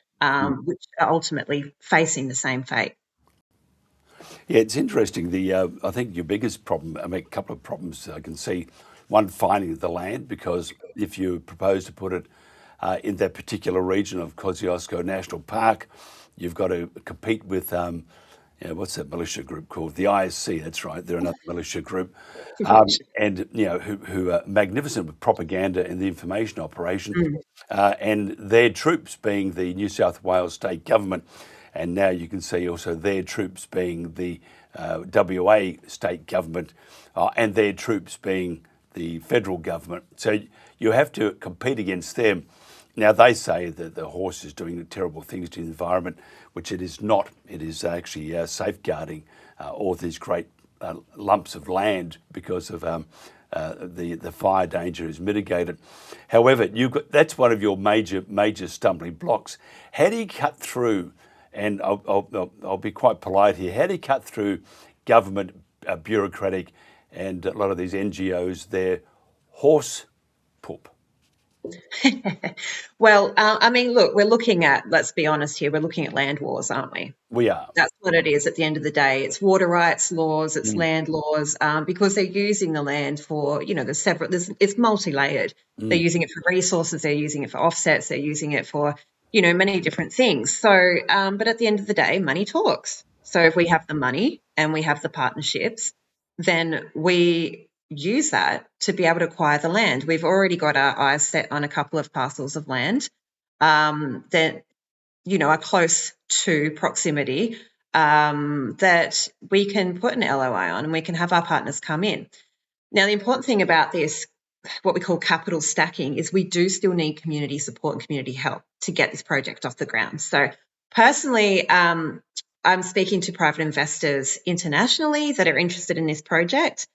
which are ultimately facing the same fate. Yeah, it's interesting. I think your biggest problem, I mean, a couple of problems I can see. One, finding the land, because if you propose to put it in that particular region of Kosciuszko National Park, you've got to compete with what's that militia group called? The ISC, that's right. They're another militia group. And, you know, who are magnificent with propaganda and the information operation. And their troops being the New South Wales state government. And now you can see also their troops being the WA state government, and their troops being the federal government. So you have to compete against them. Now, they say that the horse is doing terrible things to the environment, which it is not. It is actually safeguarding all these great lumps of land because of the fire danger is mitigated. However, that's one of your major stumbling blocks. How do you cut through, and I'll be quite polite here, how do you cut through government, bureaucratic, and a lot of these NGOs, their horse poop? Well, I mean, look, we're looking at, let's be honest here, we're looking at land wars, aren't we? We are. That's what it is at the end of the day. It's water rights laws, it's land laws, because they're using the land for, you know, it's multi-layered. They're using it for resources, they're using it for offsets, they're using it for, you know, many different things. So, but at the end of the day, money talks. So if we have the money and we have the partnerships, then we use that to be able to acquire the land. We've already got our eyes set on a couple of parcels of land that, you know, are close to proximity that we can put an LOI on, and we can have our partners come in. Now, the important thing about this, what we call capital stacking, is we do still need community support and community help to get this project off the ground. So personally, I'm speaking to private investors internationally that are interested in this project,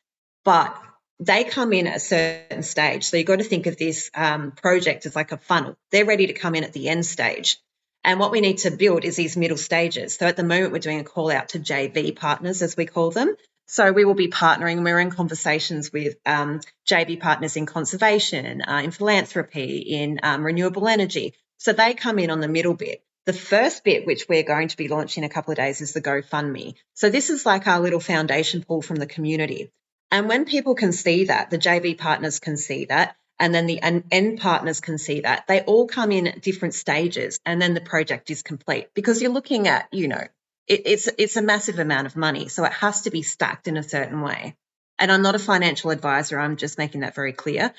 but they come in at a certain stage. So you've got to think of this project as like a funnel. They're ready to come in at the end stage. And what we need to build is these middle stages. So at the moment, we're doing a call out to JV partners, as we call them. So we will be partnering, and we're in conversations with JV partners in conservation, in philanthropy, in renewable energy. So they come in on the middle bit. The first bit, which we're going to be launching in a couple of days, is the GoFundMe. So this is like our little foundation pool from the community. And when people can see that, the JV partners can see that, and then the end partners can see that. They all come in at different stages, and then the project is complete, because you're looking at, it's a massive amount of money, so it has to be stacked in a certain way. And I'm not a financial advisor, I'm just making that very clear.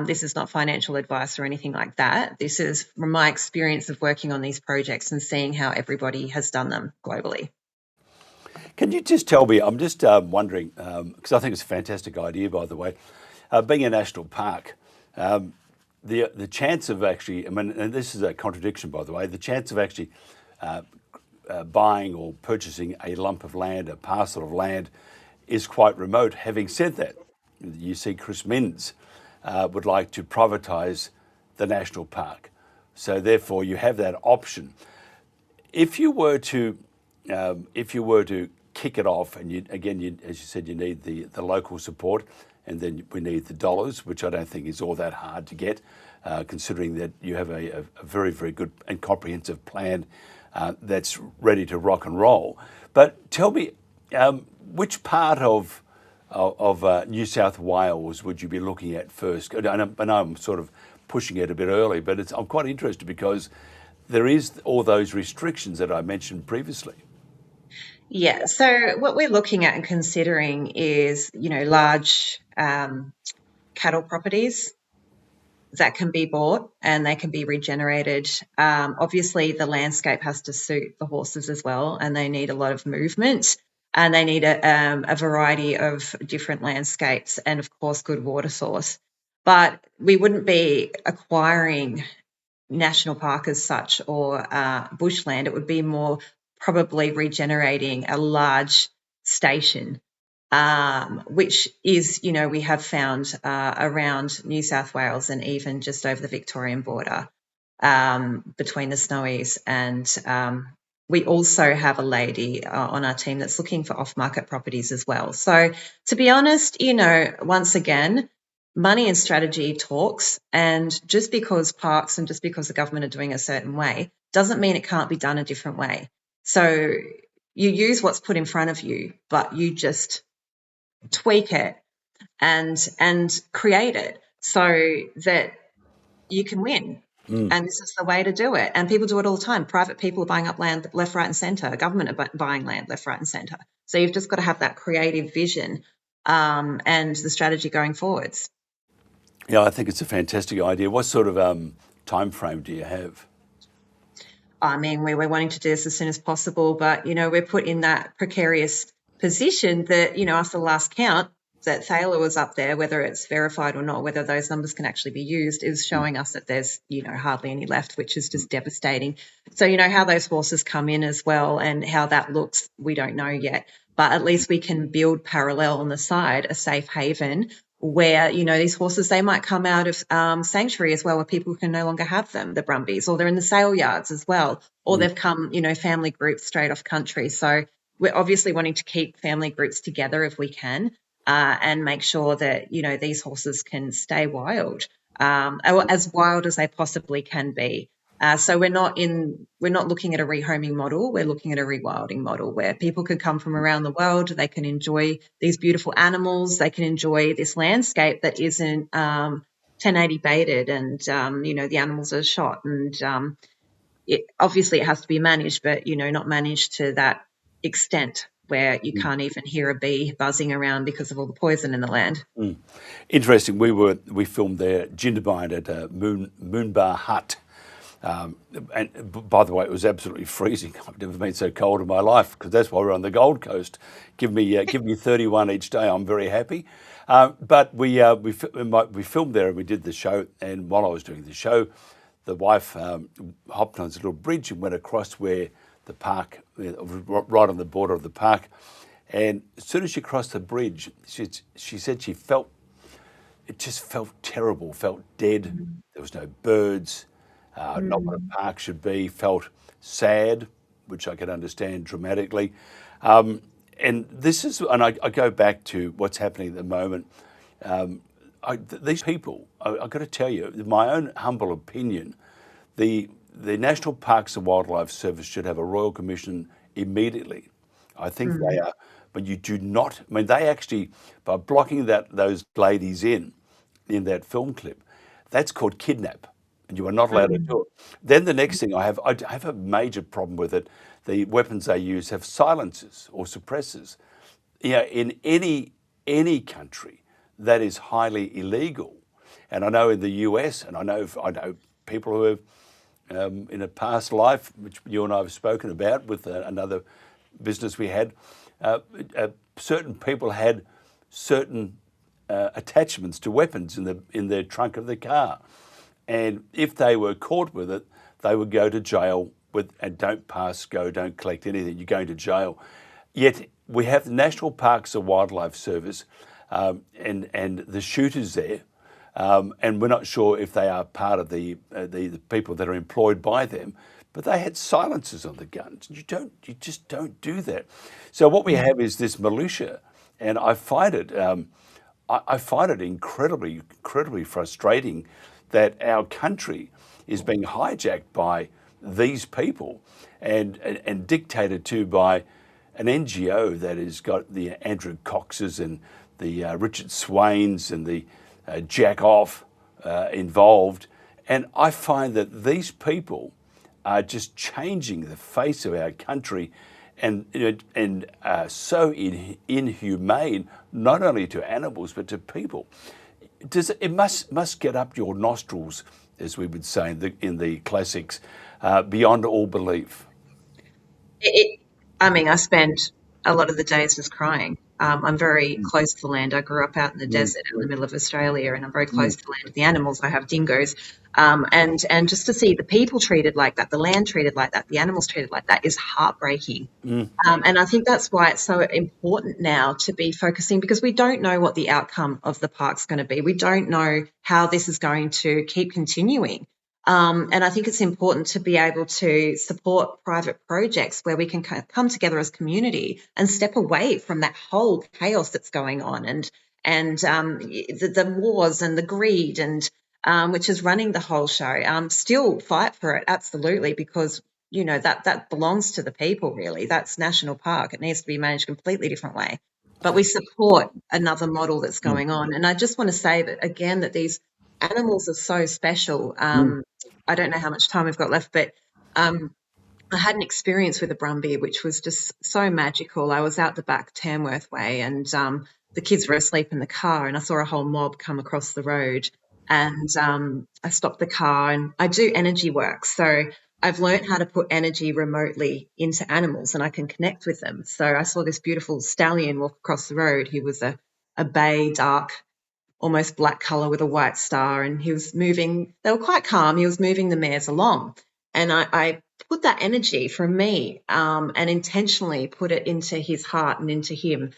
This is not financial advice or anything like that. This is from my experience of working on these projects and seeing how everybody has done them globally. Can you just tell me, I'm just wondering, because I think it's a fantastic idea, by the way, being a national park, the chance of actually, and this is a contradiction, by the way, the chance of actually buying or purchasing a lump of land, a parcel of land, is quite remote. Having said that, you see Chris Minns would like to privatise the national park. So therefore you have that option. If you were to kick it off, and as you said, you need the local support, and then we need the dollars, which I don't think is all that hard to get, considering that you have a very, very good and comprehensive plan that's ready to rock and roll. But tell me, which part of New South Wales would you be looking at first? I know I'm sort of pushing it a bit early, but I'm quite interested because there is all those restrictions that I mentioned previously. Yeah, so what we're looking at and considering is, large cattle properties that can be bought and they can be regenerated. Obviously, the landscape has to suit the horses as well, and they need a lot of movement, and they need a variety of different landscapes and, of course, good water source. But we wouldn't be acquiring national park as such or bushland. It would be more probably regenerating a large station, which is, we have found around New South Wales and even just over the Victorian border between the Snowies. And we also have a lady on our team that's looking for off-market properties as well. So to be honest, once again, money and strategy talks, and just because parks and just because the government are doing a certain way doesn't mean it can't be done a different way. So you use what's put in front of you, but you just tweak it and create it so that you can win. And this is the way to do it. And people do it all the time. Private people are buying up land left, right and centre. Government are buying land left, right and centre. So you've just got to have that creative vision and the strategy going forwards. Yeah, I think it's a fantastic idea. What sort of time frame do you have? We're wanting to do this as soon as possible, but, we're put in that precarious position that, after the last count, that Thaler was up there, whether it's verified or not, whether those numbers can actually be used, is showing us that there's, hardly any left, which is just devastating. So, how those horses come in as well and how that looks, we don't know yet. But at least we can build parallel on the side, a safe haven where, these horses, they might come out of sanctuary as well, where people can no longer have them, the Brumbies, or they're in the sale yards as well, or they've come, family groups straight off country. So we're obviously wanting to keep family groups together if we can, and make sure that, these horses can stay wild, as wild as they possibly can be. So we're not looking at a rehoming model. We're looking at a rewilding model where people can come from around the world. They can enjoy these beautiful animals. They can enjoy this landscape that isn't 1080 baited, and the animals are shot. And obviously it has to be managed, but not managed to that extent where you can't even hear a bee buzzing around because of all the poison in the land. Interesting. We filmed there, Jindabyne, at Moonbar Hut. And by the way, it was absolutely freezing. I've never been so cold in my life, because that's why we're on the Gold Coast. Give me 31 each day. I'm very happy. But we filmed there and we did the show. And while I was doing the show, the wife hopped on this little bridge and went across where the park, right on the border of the park. And as soon as she crossed the bridge, she said it just felt terrible, felt dead. There was no birds. Not what a park should be, felt sad, which I could understand dramatically. And this is, and I go back to what's happening at the moment. These people, I've got to tell you, in my own humble opinion, the National Parks and Wildlife Service should have a Royal Commission immediately. I think they are, but you do not, they actually, by blocking those ladies in that film clip, That's called kidnap, and you are not allowed to do it. Then the next thing I have a major problem with it. The weapons they use have silencers or suppressors. In any country, that is highly illegal. And I know in the US, and I know people who have, in a past life, which you and I have spoken about with another business we had, certain people had certain attachments to weapons in their trunk of the car. And if they were caught with it, they would go to jail and don't pass go, don't collect anything. You're going to jail. Yet we have the National Parks and Wildlife Service and the shooters there, and we're not sure if they are part of the people that are employed by them, but they had silencers on the guns. You just don't do that. So what we have is this militia, and I find it incredibly frustrating that our country is being hijacked by these people and dictated to by an NGO that has got the Andrew Coxes and the Richard Swains and the Jack Off involved. And I find that these people are just changing the face of our country and so inhumane, not only to animals, but to people. It must get up your nostrils, as we would say in the classics, beyond all belief. I spend a lot of the days just crying. I'm very close to the land. I grew up out in the desert in the middle of Australia, and I'm very close to the land of the animals. I have dingoes. And just to see the people treated like that, the land treated like that, the animals treated like that is heartbreaking. And I think that's why it's so important now to be focusing, because we don't know what the outcome of the park's going to be. We don't know how this is going to keep continuing. And I think it's important to be able to support private projects where we can come together as community and step away from that whole chaos that's going on and the wars and the greed and which is running the whole show. Still fight for it, absolutely, because that belongs to the people. Really, that's national park. It needs to be managed a completely different way. But we support another model that's going on. And I just want to say that again, that these animals are so special. I don't know how much time we've got left, but I had an experience with a brumby which was just so magical. I was out the back Tamworth way, and the kids were asleep in the car, and I saw a whole mob come across the road, and I stopped the car, and I do energy work. So I've learned how to put energy remotely into animals, and I can connect with them. So I saw this beautiful stallion walk across the road. He was a bay, dark, almost black colour with a white star, and he was moving. They were quite calm. He was moving the mares along, and I put that energy from me and intentionally put it into his heart and into him,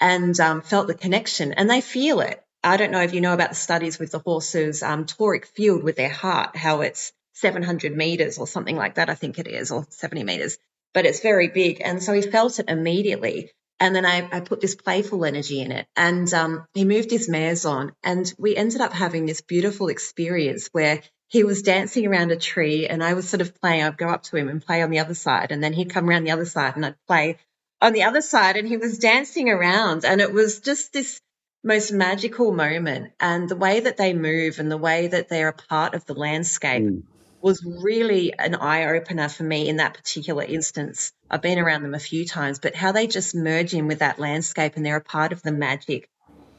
and felt the connection, and they feel it. I don't know if you know about the studies with the horses' toric field with their heart, how it's 700 metres or something like that, I think it is, or 70 metres, but it's very big, and so he felt it immediately. And then I put this playful energy in it, and he moved his mares on, and we ended up having this beautiful experience where he was dancing around a tree, and I was sort of playing. I'd go up to him and play on the other side, and then he'd come around the other side, and I'd play on the other side, and he was dancing around, and it was just this most magical moment. And the way that they move and the way that they're a part of the landscape was really an eye-opener for me in that particular instance. I've been around them a few times, but how they just merge in with that landscape, and they're a part of the magic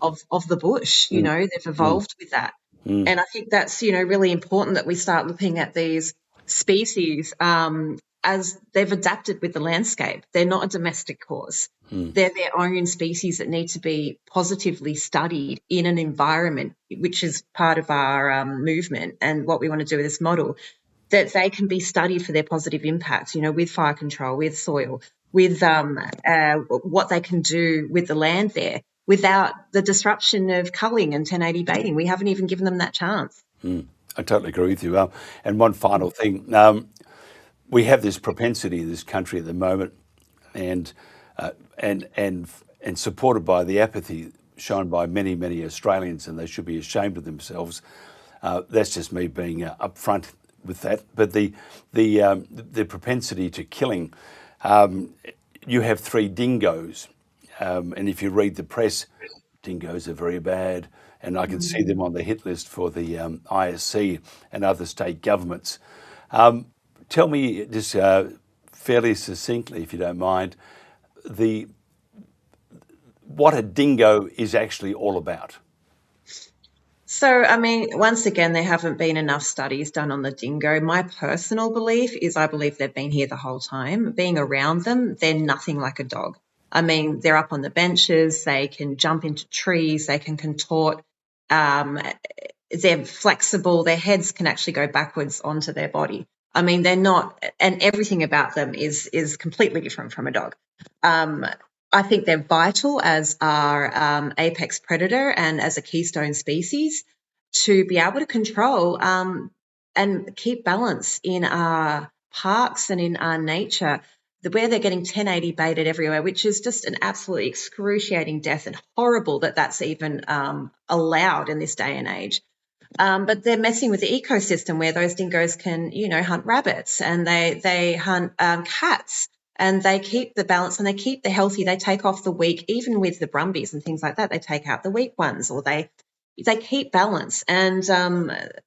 of the bush. They've evolved with that. And I think that's, really important that we start looking at these species as they've adapted with the landscape. They're not a domestic cause. They're their own species that need to be positively studied in an environment, which is part of our movement and what we want to do with this model, that they can be studied for their positive impacts, with fire control, with soil, with what they can do with the land there without the disruption of culling and 1080 baiting. We haven't even given them that chance. I totally agree with you. And one final thing, we have this propensity in this country at the moment, and supported by the apathy shown by many, many Australians, and they should be ashamed of themselves. That's just me being upfront with that. But the propensity to killing, you have 3 dingoes, and if you read the press, dingoes are very bad, and I can see them on the hit list for the ISC and other state governments. Tell me just fairly succinctly, if you don't mind, what a dingo is actually all about. So, I mean, once again, there haven't been enough studies done on the dingo. My personal belief is I believe they've been here the whole time. Being around them, they're nothing like a dog. I mean, they're up on the benches, they can jump into trees, they can contort, they're flexible, their heads can actually go backwards onto their body. I mean, they're not, and everything about them is completely different from a dog. I think they're vital as our apex predator and as a keystone species to be able to control and keep balance in our parks and in our nature, where they're getting 1080 baited everywhere, which is just an absolutely excruciating death and horrible that that's even allowed in this day and age. But they're messing with the ecosystem where those dingoes can, hunt rabbits and they hunt cats. And they keep the balance and they keep the healthy. They take off the weak, even with the brumbies and things like that. They take out the weak ones, or they keep balance. And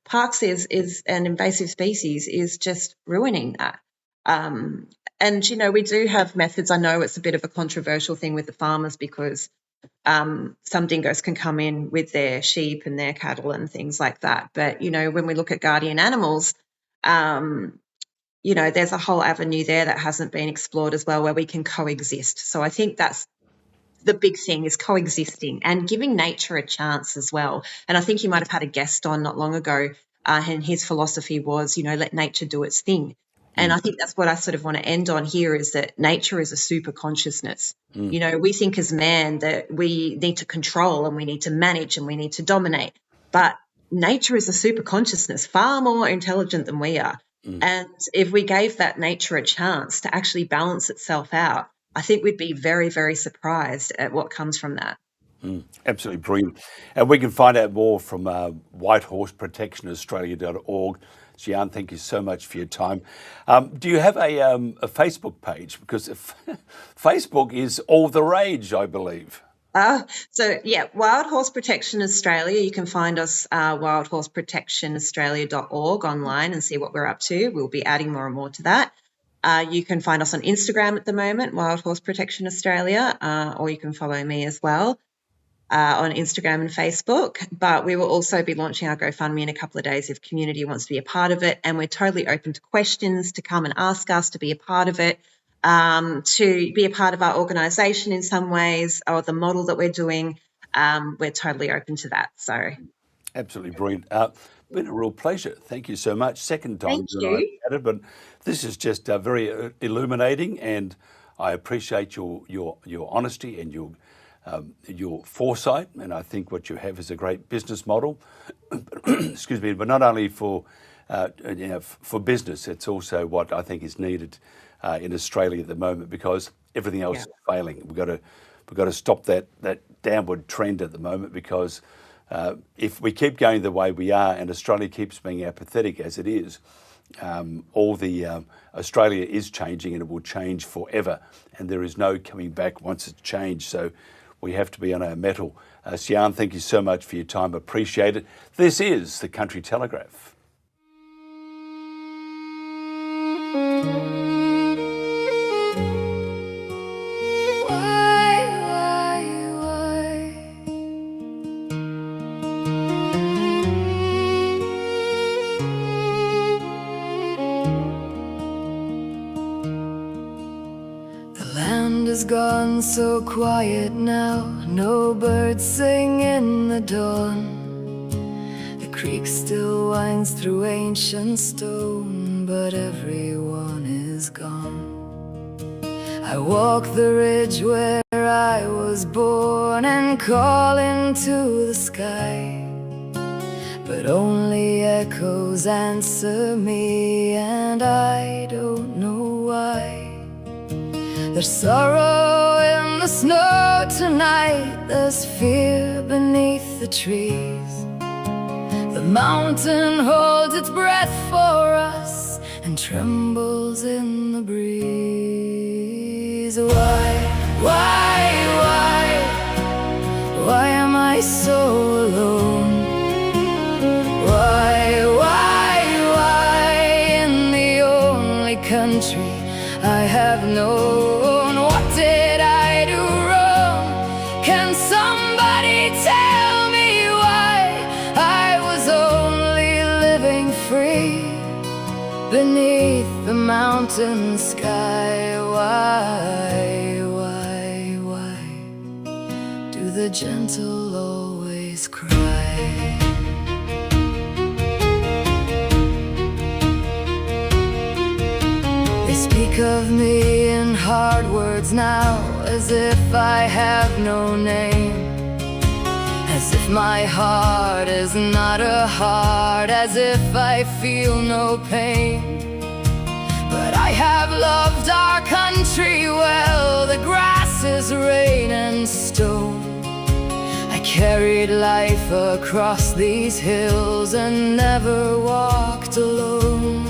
parks is an invasive species is just ruining that. And we do have methods. I know it's a bit of a controversial thing with the farmers because some dingoes can come in with their sheep and their cattle and things like that. But when we look at guardian animals, there's a whole avenue there that hasn't been explored as well where we can coexist. So I think that's the big thing is coexisting and giving nature a chance as well. And I think you might have had a guest on not long ago and his philosophy was, let nature do its thing. And I think that's what I sort of want to end on here is that nature is a super consciousness. We think as man that we need to control and we need to manage and we need to dominate. But nature is a super consciousness, far more intelligent than we are. And if we gave that nature a chance to actually balance itself out, I think we'd be very, very surprised at what comes from that. Absolutely brilliant. And we can find out more from whitehorseprotectionaustralia.org. Xian, thank you so much for your time. Do you have a Facebook page? Because Facebook is all the rage, I believe. Wild Horse Protection Australia. You can find us wildhorseprotectionaustralia.org online and see what we're up to. We'll be adding more and more to that. You can find us on Instagram at the moment, Wild Horse Protection Australia, or you can follow me as well on Instagram and Facebook. But we will also be launching our GoFundMe in a couple of days if community wants to be a part of it. And we're totally open to questions, to come and ask us to be a part of it. To be a part of our organisation in some ways or the model that we're doing, we're totally open to that. So, absolutely brilliant. Been a real pleasure. Thank you so much. Second time Thank you. I chatted, but this is just very illuminating, and I appreciate your honesty and your foresight. And I think what you have is a great business model. Excuse me, but not only for business, it's also what I think is needed in Australia at the moment because everything else is failing. We've got to stop that downward trend at the moment because if we keep going the way we are and Australia keeps being apathetic as it is, Australia is changing and it will change forever and there is no coming back once it's changed. So we have to be on our mettle. Xian, thank you so much for your time. Appreciate it. This is the Country Telegraph. Gone so quiet now, no birds sing in the dawn. The creek still winds through ancient stone, but everyone is gone. I walk the ridge where I was born and call into the sky, but only echoes answer me and I don't know why. There's sorrow in the snow tonight, there's fear beneath the trees. The mountain holds its breath for us and trembles in the breeze. Why am I so alone? Why in the only country I have known? What did I do wrong? Can somebody tell me why I was only living free beneath the mountain sky? Why do the gentle always cry? They speak of me in hard words now, as if I have no name, as if my heart is not a heart, as if I feel no pain. But I have loved our country well. The grass is rain and stone. I carried life across these hills and never walked alone.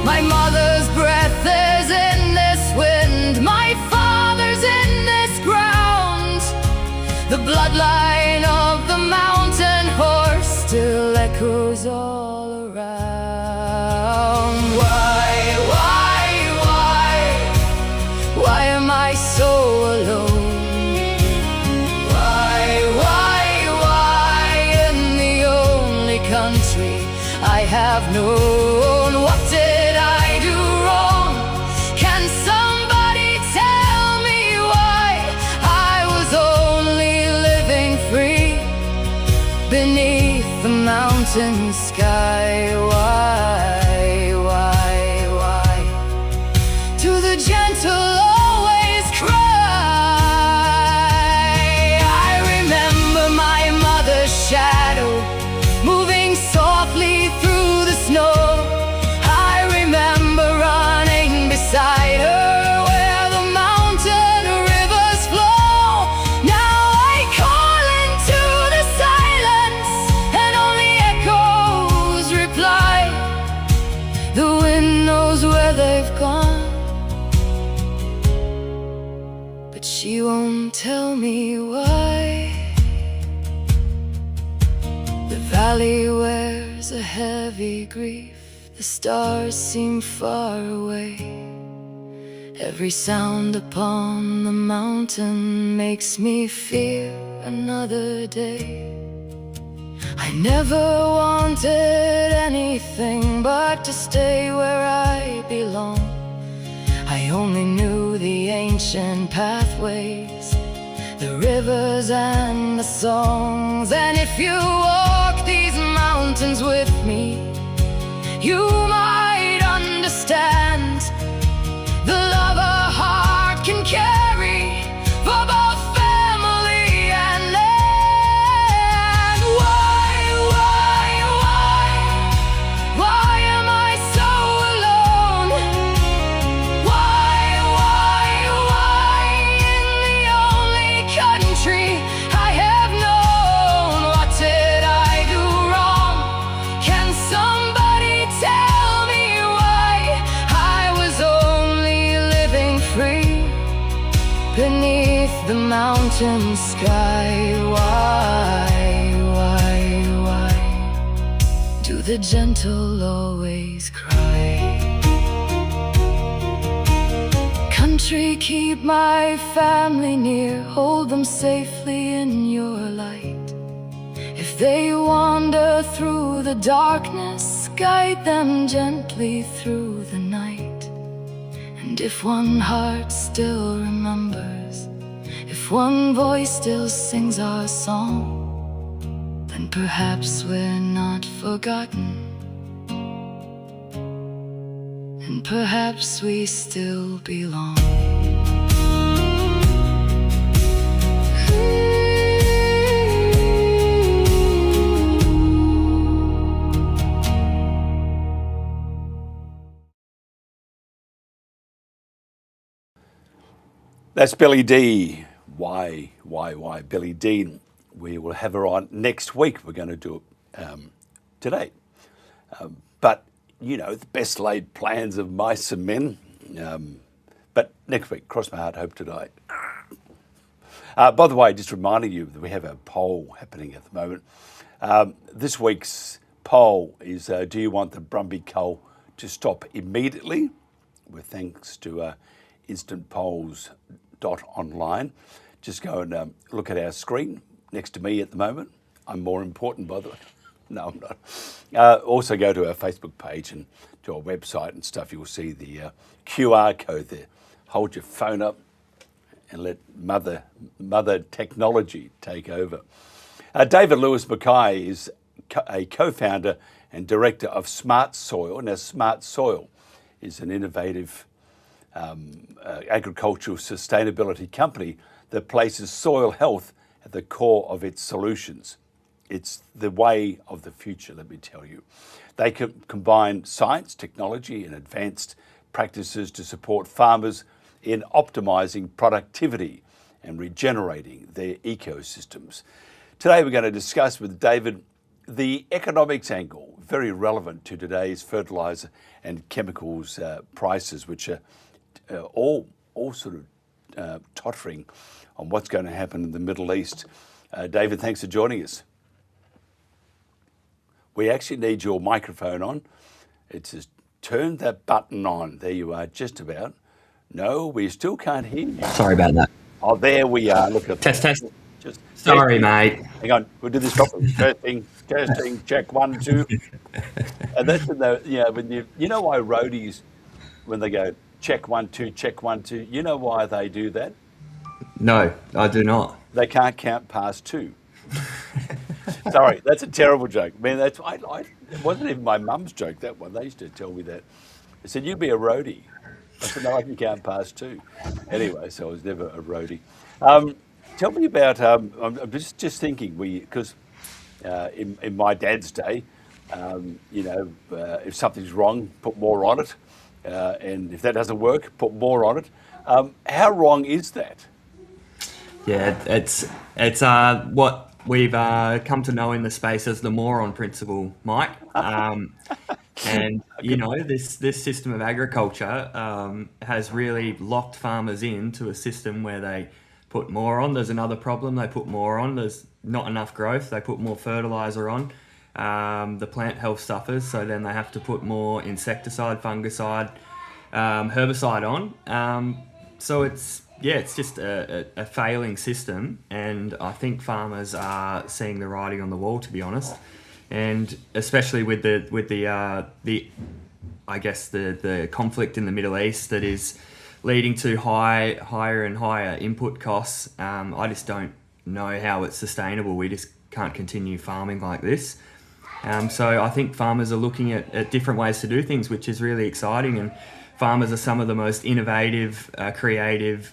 My mother's breath is in this wind, my father's in this ground. The bloodline of the mountain horse still echoes all around. Why am I so alone? Why in the only country I have known? What did I do wrong? Can somebody tell me why I was only living free beneath the mountain sky? Why do the gentle always cry? I remember my mother's shadow moving softly through the snow. I remember running beside her where the mountain rivers flow. Now I call into the silence and only echoes reply. The wind knows where they've gone, but she won't tell me why. The valley wears a heavy grief. The stars seem far away. Every sound upon the mountain makes me fear another day. I never wanted anything but to stay where I belong. I only knew the ancient pathways, the rivers and the songs. And if you walk these mountains with me, you might understand the love a heart can carry for both family and land. Why am I so alone? Why in the only country I have known? What did I do wrong? Can somebody tell me why I was only living free beneath the mountain sky? Why do the gentle always cry? Country, keep my family near, hold them safely in your light. If they wander through the darkness, guide them gently through the night. And if one heart still remembers, if one voice still sings our song, then perhaps we're not forgotten, and perhaps we still belong. That's Billy D. Why, Billy D. We will have her on next week. We're going to do it today. But, you know, the best laid plans of mice and men. But next week, cross my heart, hope to die. By the way, just reminding you that we have a poll happening at the moment. This week's poll is, do you want the Brumby coal to stop immediately? With thanks to instantpolls.online. Just go and look at our screen next to me at the moment. I'm more important, by the way. No, I'm not. Also go to our Facebook page and to our website and stuff. You'll see the QR code there. Hold your phone up and let mother technology take over. David Lewis Mackay is a co-founder and director of Smart Soil. Now, Smart Soil is an innovative agricultural sustainability company that places soil health at the core of its solutions. It's the way of the future, let me tell you. They combine science, technology, and advanced practices to support farmers in optimizing productivity and regenerating their ecosystems. Today we're going to discuss with David the economics angle, very relevant to today's fertiliser and chemicals prices, which are all sort of tottering on what's going to happen in the Middle East. David, thanks for joining us. We actually need your microphone on. It says, turn that button on. There you are, just about. No, we still can't hear you. Sorry about that. Oh, there we are. Look at Test. Just Sorry, mate. Hang on, we'll do this properly. testing, check 1, 2. And that's when when you know why roadies, when they go check 1, 2, check 1, 2, you know why they do that? No, I do not. They can't count past 2. Sorry, that's a terrible joke. I mean, it wasn't even my mum's joke, that one. They used to tell me that. They said, you be a roadie. I said, no, I can count past 2. Anyway, so I was never a roadie. Tell me about, I'm just thinking, because in my dad's day, if something's wrong, put more on it. And if that doesn't work, put more on it. How wrong is that? Yeah, it's what we've come to know in the space as the moron principle, Mike. And this system of agriculture has really locked farmers into a system where they put more on. There's another problem. They put more on. There's not enough growth. They put more fertilizer on. The plant health suffers, so then they have to put more insecticide, fungicide, herbicide on. So it's just a failing system, and I think farmers are seeing the writing on the wall, to be honest. And especially with the I guess the conflict in the Middle East that is leading to higher and higher input costs. I just don't know how it's sustainable. We just can't continue farming like this. So I think farmers are looking at different ways to do things, which is really exciting. And farmers are some of the most innovative, creative,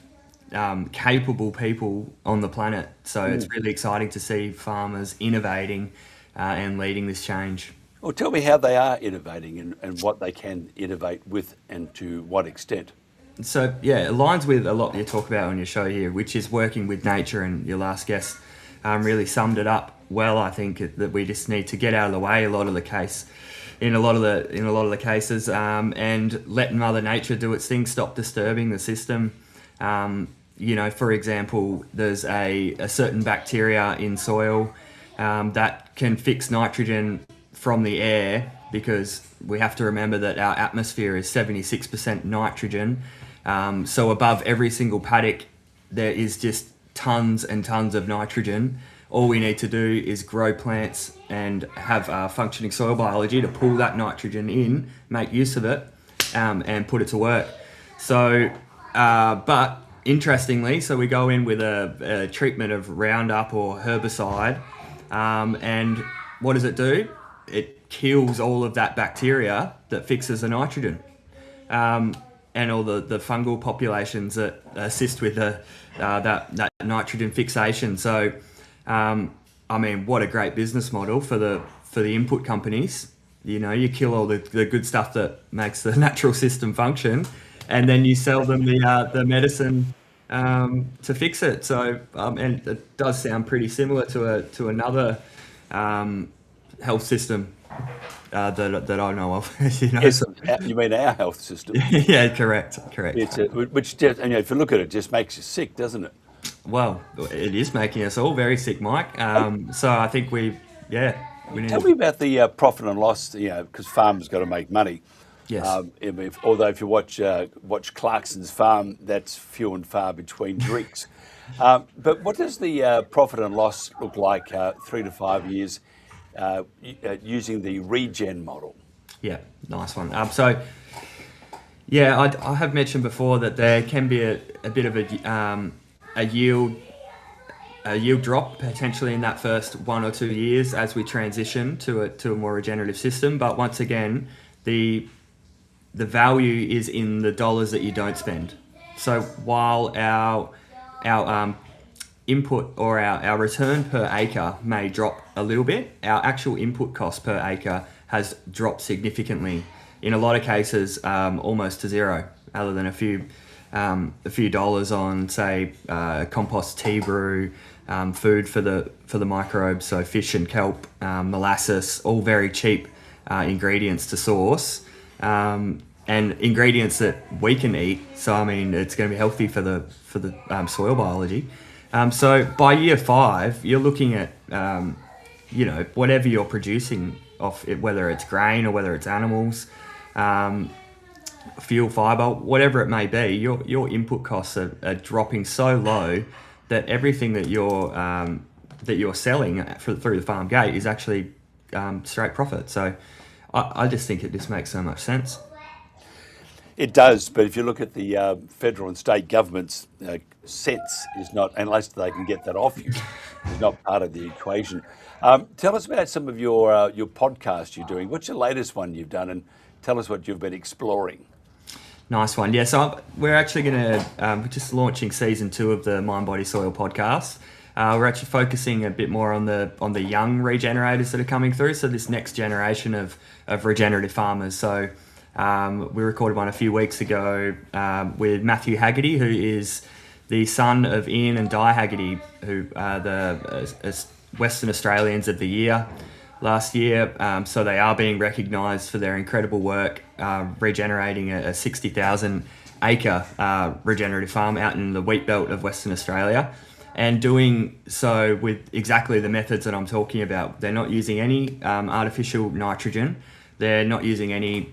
capable people on the planet. So it's really exciting to see farmers innovating and leading this change. Well, tell me how they are innovating and what they can innovate with and to what extent. So, it aligns with a lot you talk about on your show here, which is working with nature, and your last guest really summed it up well. I think that we just need to get out of the way in a lot of the cases, and let Mother Nature do its thing, stop disturbing the system. For example, there's a certain bacteria in soil that can fix nitrogen from the air, because we have to remember that our atmosphere is 76% nitrogen. So above every single paddock, there is just tons and tons of nitrogen. All we need to do is grow plants and have functioning soil biology to pull that nitrogen in, make use of it, and put it to work. So, but interestingly, so we go in with a treatment of Roundup or herbicide, and what does it do? It kills all of that bacteria that fixes the nitrogen, and all the fungal populations that assist with that nitrogen fixation. So, what a great business model for the input companies. You kill all the good stuff that makes the natural system function, and then you sell them the medicine to fix it. So, and it does sound pretty similar to another health system that I know of. Yes, you mean our health system? Yeah, correct. It's which just, if you look at it, just makes you sick, doesn't it? well, it is making us all very sick, Mike. So I think we need Tell me about the profit and loss, because farmers got to make money. Yes. Although if you watch Clarkson's Farm, that's few and far between drinks. But what does the profit and loss look like 3 to 5 years using the regen model? Yeah, nice one. I have mentioned before that there can be a bit of a yield drop potentially in that first 1 or 2 years as we transition to a more regenerative system. But once again, the value is in the dollars that you don't spend. So while our input or our return per acre may drop a little bit, our actual input cost per acre has dropped significantly. In a lot of cases, almost to zero, other than a few dollars on, say, compost tea brew, food for the microbes, so fish and kelp, molasses, all very cheap ingredients to source, and ingredients that we can eat. So I mean, it's going to be healthy for the soil biology. So by year 5, you're looking at whatever you're producing off it, whether it's grain or whether it's animals, fuel, fibre, whatever it may be, your input costs are dropping so low that everything that you're selling through the farm gate is actually straight profit. So I just think it just makes so much sense. It does, but if you look at the federal and state governments, sense is not, unless they can get that off you, is not part of the equation. Tell us about some of your podcasts you're doing. What's your latest one you've done, and tell us what you've been exploring. Nice one. Yeah, so we're actually going to, we're just launching season 2 of the Mind Body Soil podcast. We're actually focusing a bit more on the young regenerators that are coming through, so this next generation of regenerative farmers. So we recorded one a few weeks ago with Matthew Haggerty, who is the son of Ian and Di Haggerty, who are the Western Australians of the Year last year. So they are being recognised for their incredible work regenerating a 60,000 acre regenerative farm out in the wheat belt of Western Australia, and doing so with exactly the methods that I'm talking about. They're not using any artificial nitrogen. They're not using any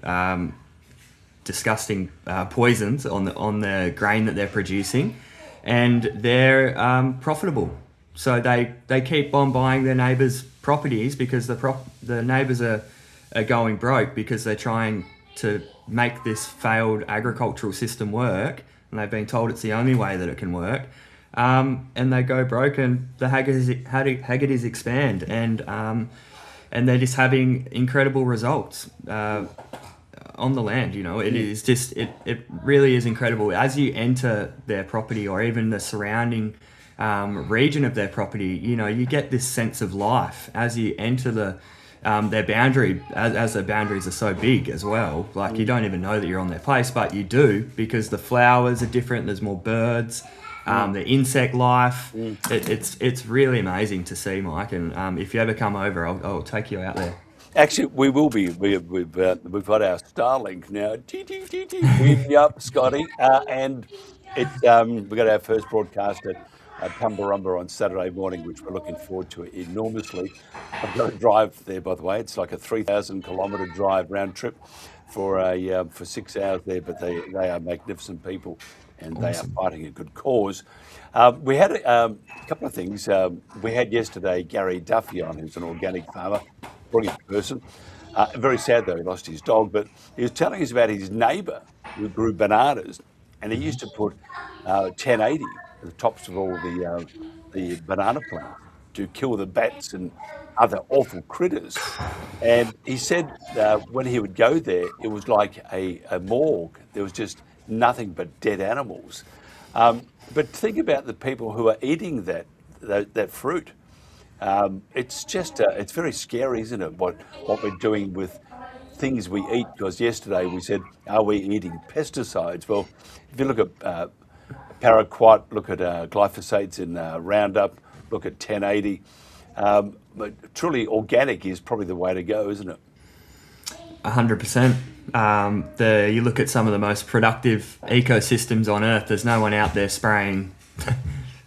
disgusting poisons on the grain that they're producing, and they're profitable. So they keep on buying their neighbours' properties because the neighbours are going broke because they're trying to make this failed agricultural system work, and they've been told it's the only way that it can work. And they go broke, and the Haggertys expand, and they're just having incredible results on the land. It is just it really is incredible. As you enter their property or even the surrounding region of their property, you get this sense of life as you enter their boundary, as their boundaries are so big as well. Like, you don't even know that you're on their place, but you do, because the flowers are different, there's more birds, the insect life. It's really amazing to see, Mike, and if you ever come over, I'll take you out there. Actually, we will be. We've got our Starlink now. We've up, Scotty, and we got our first broadcast at Tumbarumba on Saturday morning, which we're looking forward to enormously. I've got to drive there, by the way. It's like a 3,000 kilometre drive round trip for 6 hours there, but they are magnificent people, and they are fighting a good cause. We had a couple of things. We had yesterday Gary Duffy on, who's an organic farmer, brilliant person. Very sad though, he lost his dog, but he was telling us about his neighbour who grew bananas, and he used to put 1080 at the tops of all the banana plants to kill the bats and other awful critters. And he said when he would go there, it was like a morgue. There was just nothing but dead animals. But think about the people who are eating that fruit. It's just it's very scary, isn't it? What we're doing with things we eat. Because yesterday we said, are we eating pesticides? Well, if you look at paraquat, look at glyphosates in Roundup, look at 1080. But truly organic is probably the way to go, isn't it? 100%. You look at some of the most productive ecosystems on Earth. There's no one out there spraying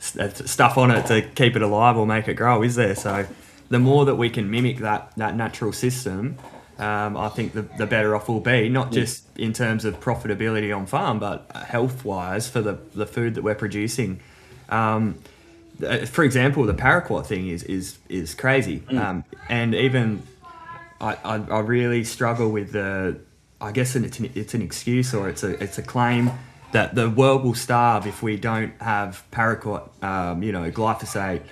stuff on it to keep it alive or make it grow, is there? So the more that we can mimic that natural system, I think the better off we'll be, not just in terms of profitability on farm, but health-wise for the food that we're producing. For example, the paraquat thing is crazy, and even I really struggle with I guess it's an excuse, or it's a claim that the world will starve if we don't have paraquat, glyphosate,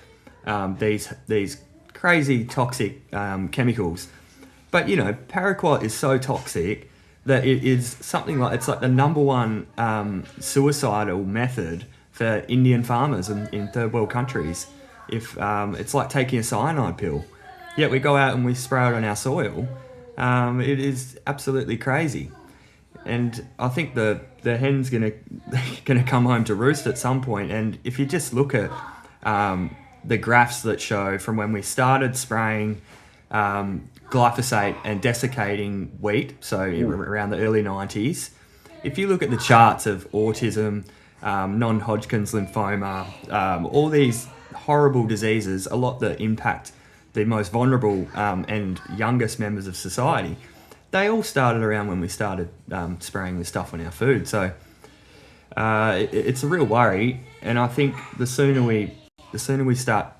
these crazy toxic chemicals. But paraquat is so toxic that it is something like, it's like the number one suicidal method for Indian farmers in third world countries. If it's like taking a cyanide pill, yet we go out and we spray it on our soil. It is absolutely crazy, and I think the hen's gonna come home to roost at some point. And if you just look at the graphs that show from when we started spraying glyphosate and desiccating wheat, so around the early 90s, if you look at the charts of autism, non-Hodgkin's lymphoma, all these horrible diseases, a lot that impact the most vulnerable and youngest members of society, they all started around when we started spraying this stuff on our food. So it's a real worry, and I think the sooner we start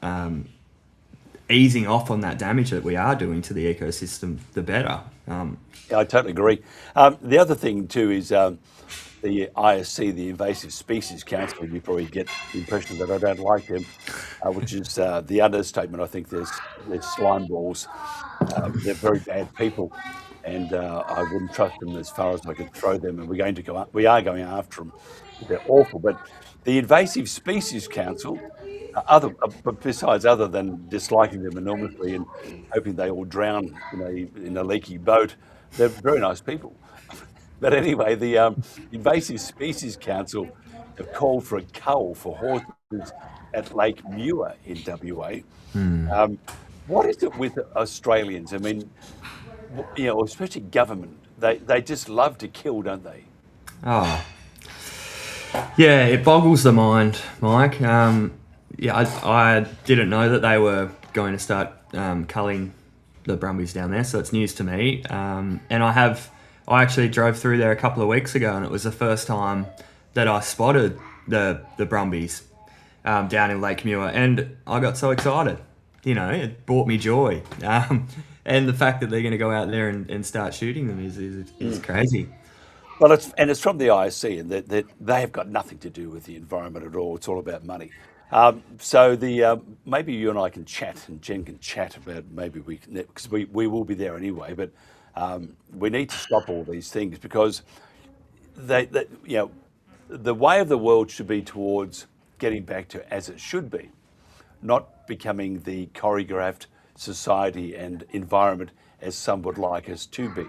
easing off on that damage that we are doing to the ecosystem, the better. Yeah, I totally agree. The other thing too is the ISC, the Invasive Species Council. You probably get the impression that I don't like them, which is the understatement. I think there's slime balls. They're very bad people, and I wouldn't trust them as far as I could throw them. And we are going after them. They're awful. But the Invasive Species Council, besides other than disliking them enormously and hoping they all drown in a leaky boat, they're very nice people. But anyway, the Invasive Species Council have called for a cull for horses at Lake Muir in WA. What is it with Australians? I mean, especially government, they just love to kill, don't they? Oh, yeah, it boggles the mind, Mike. I didn't know that they were going to start culling the brumbies down there, so it's news to me. And I actually drove through there a couple of weeks ago, and it was the first time that I spotted the brumbies down in Lake Muir, and I got so excited. It brought me joy. And the fact that they're going to go out there and start shooting them is crazy. Well, it's from the ISC, and that they have got nothing to do with the environment at all. It's all about money. So maybe you and I can chat, and Jen can chat about because we will be there anyway. But we need to stop all these things, because the way of the world should be towards getting back to as it should be, not becoming the choreographed society and environment as some would like us to be.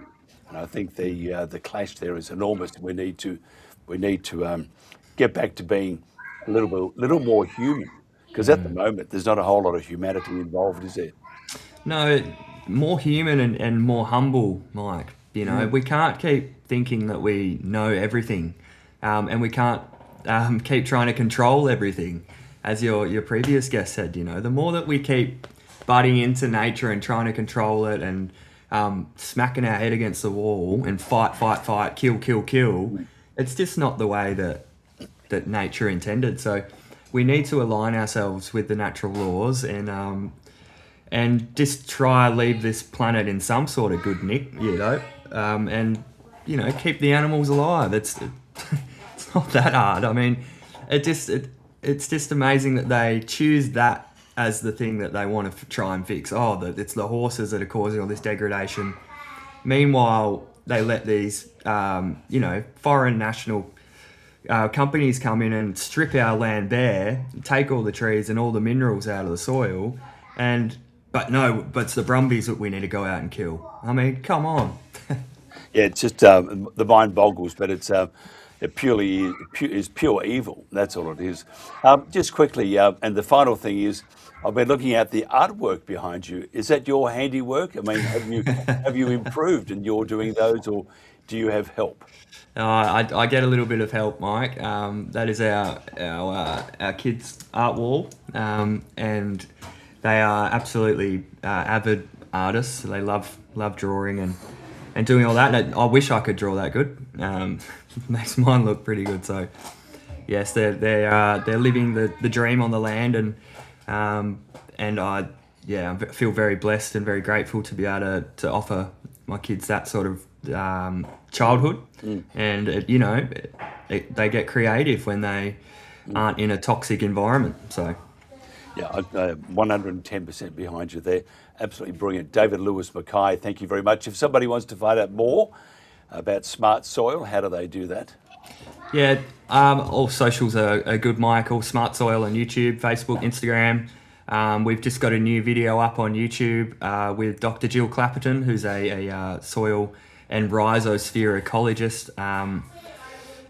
And I think the clash there is enormous. We need to get back to being a little more human, because at the moment there's not a whole lot of humanity involved, is there? No, more human and more humble, Mike. We can't keep thinking that we know everything, and we can't keep trying to control everything. As your previous guest said, the more that we keep butting into nature and trying to control it and smacking our head against the wall and fight, kill, it's just not the way that nature intended. So we need to align ourselves with the natural laws and just try leave this planet in some sort of good nick, and keep the animals alive. It's not that hard. I mean, it's just amazing that they choose that as the thing that they want to try and fix. It's the horses that are causing all this degradation. Meanwhile, they let these foreign national companies come in and strip our land bare, take all the trees and all the minerals out of the soil, but it's the brumbies that we need to go out and kill. I mean, come on. Yeah, it's just the mind boggles, but it purely is pure evil. That's all it is. Just quickly, and the final thing is, I've been looking at the artwork behind you. Is that your handiwork? I mean, have you improved and you're doing those, or Do you have help? I get a little bit of help, Mike. That is our kids' art wall, and they are absolutely avid artists. They love drawing and doing all that. And I wish I could draw that good. Makes mine look pretty good. So yes, they're living the dream on the land, and I feel very blessed and very grateful to be able to offer my kids that sort of childhood. And they get creative when they aren't in a toxic environment. So yeah, I'm 110% behind you there. Absolutely brilliant. David Lewis Mackay, thank you very much. If somebody wants to find out more about Smart Soil, how do they do that? Yeah, all socials are good, Mike. All Smart Soil on YouTube, Facebook, Instagram. We've just got a new video up on YouTube with Dr. Jill Clapperton, who's a soil and rhizosphere ecologist.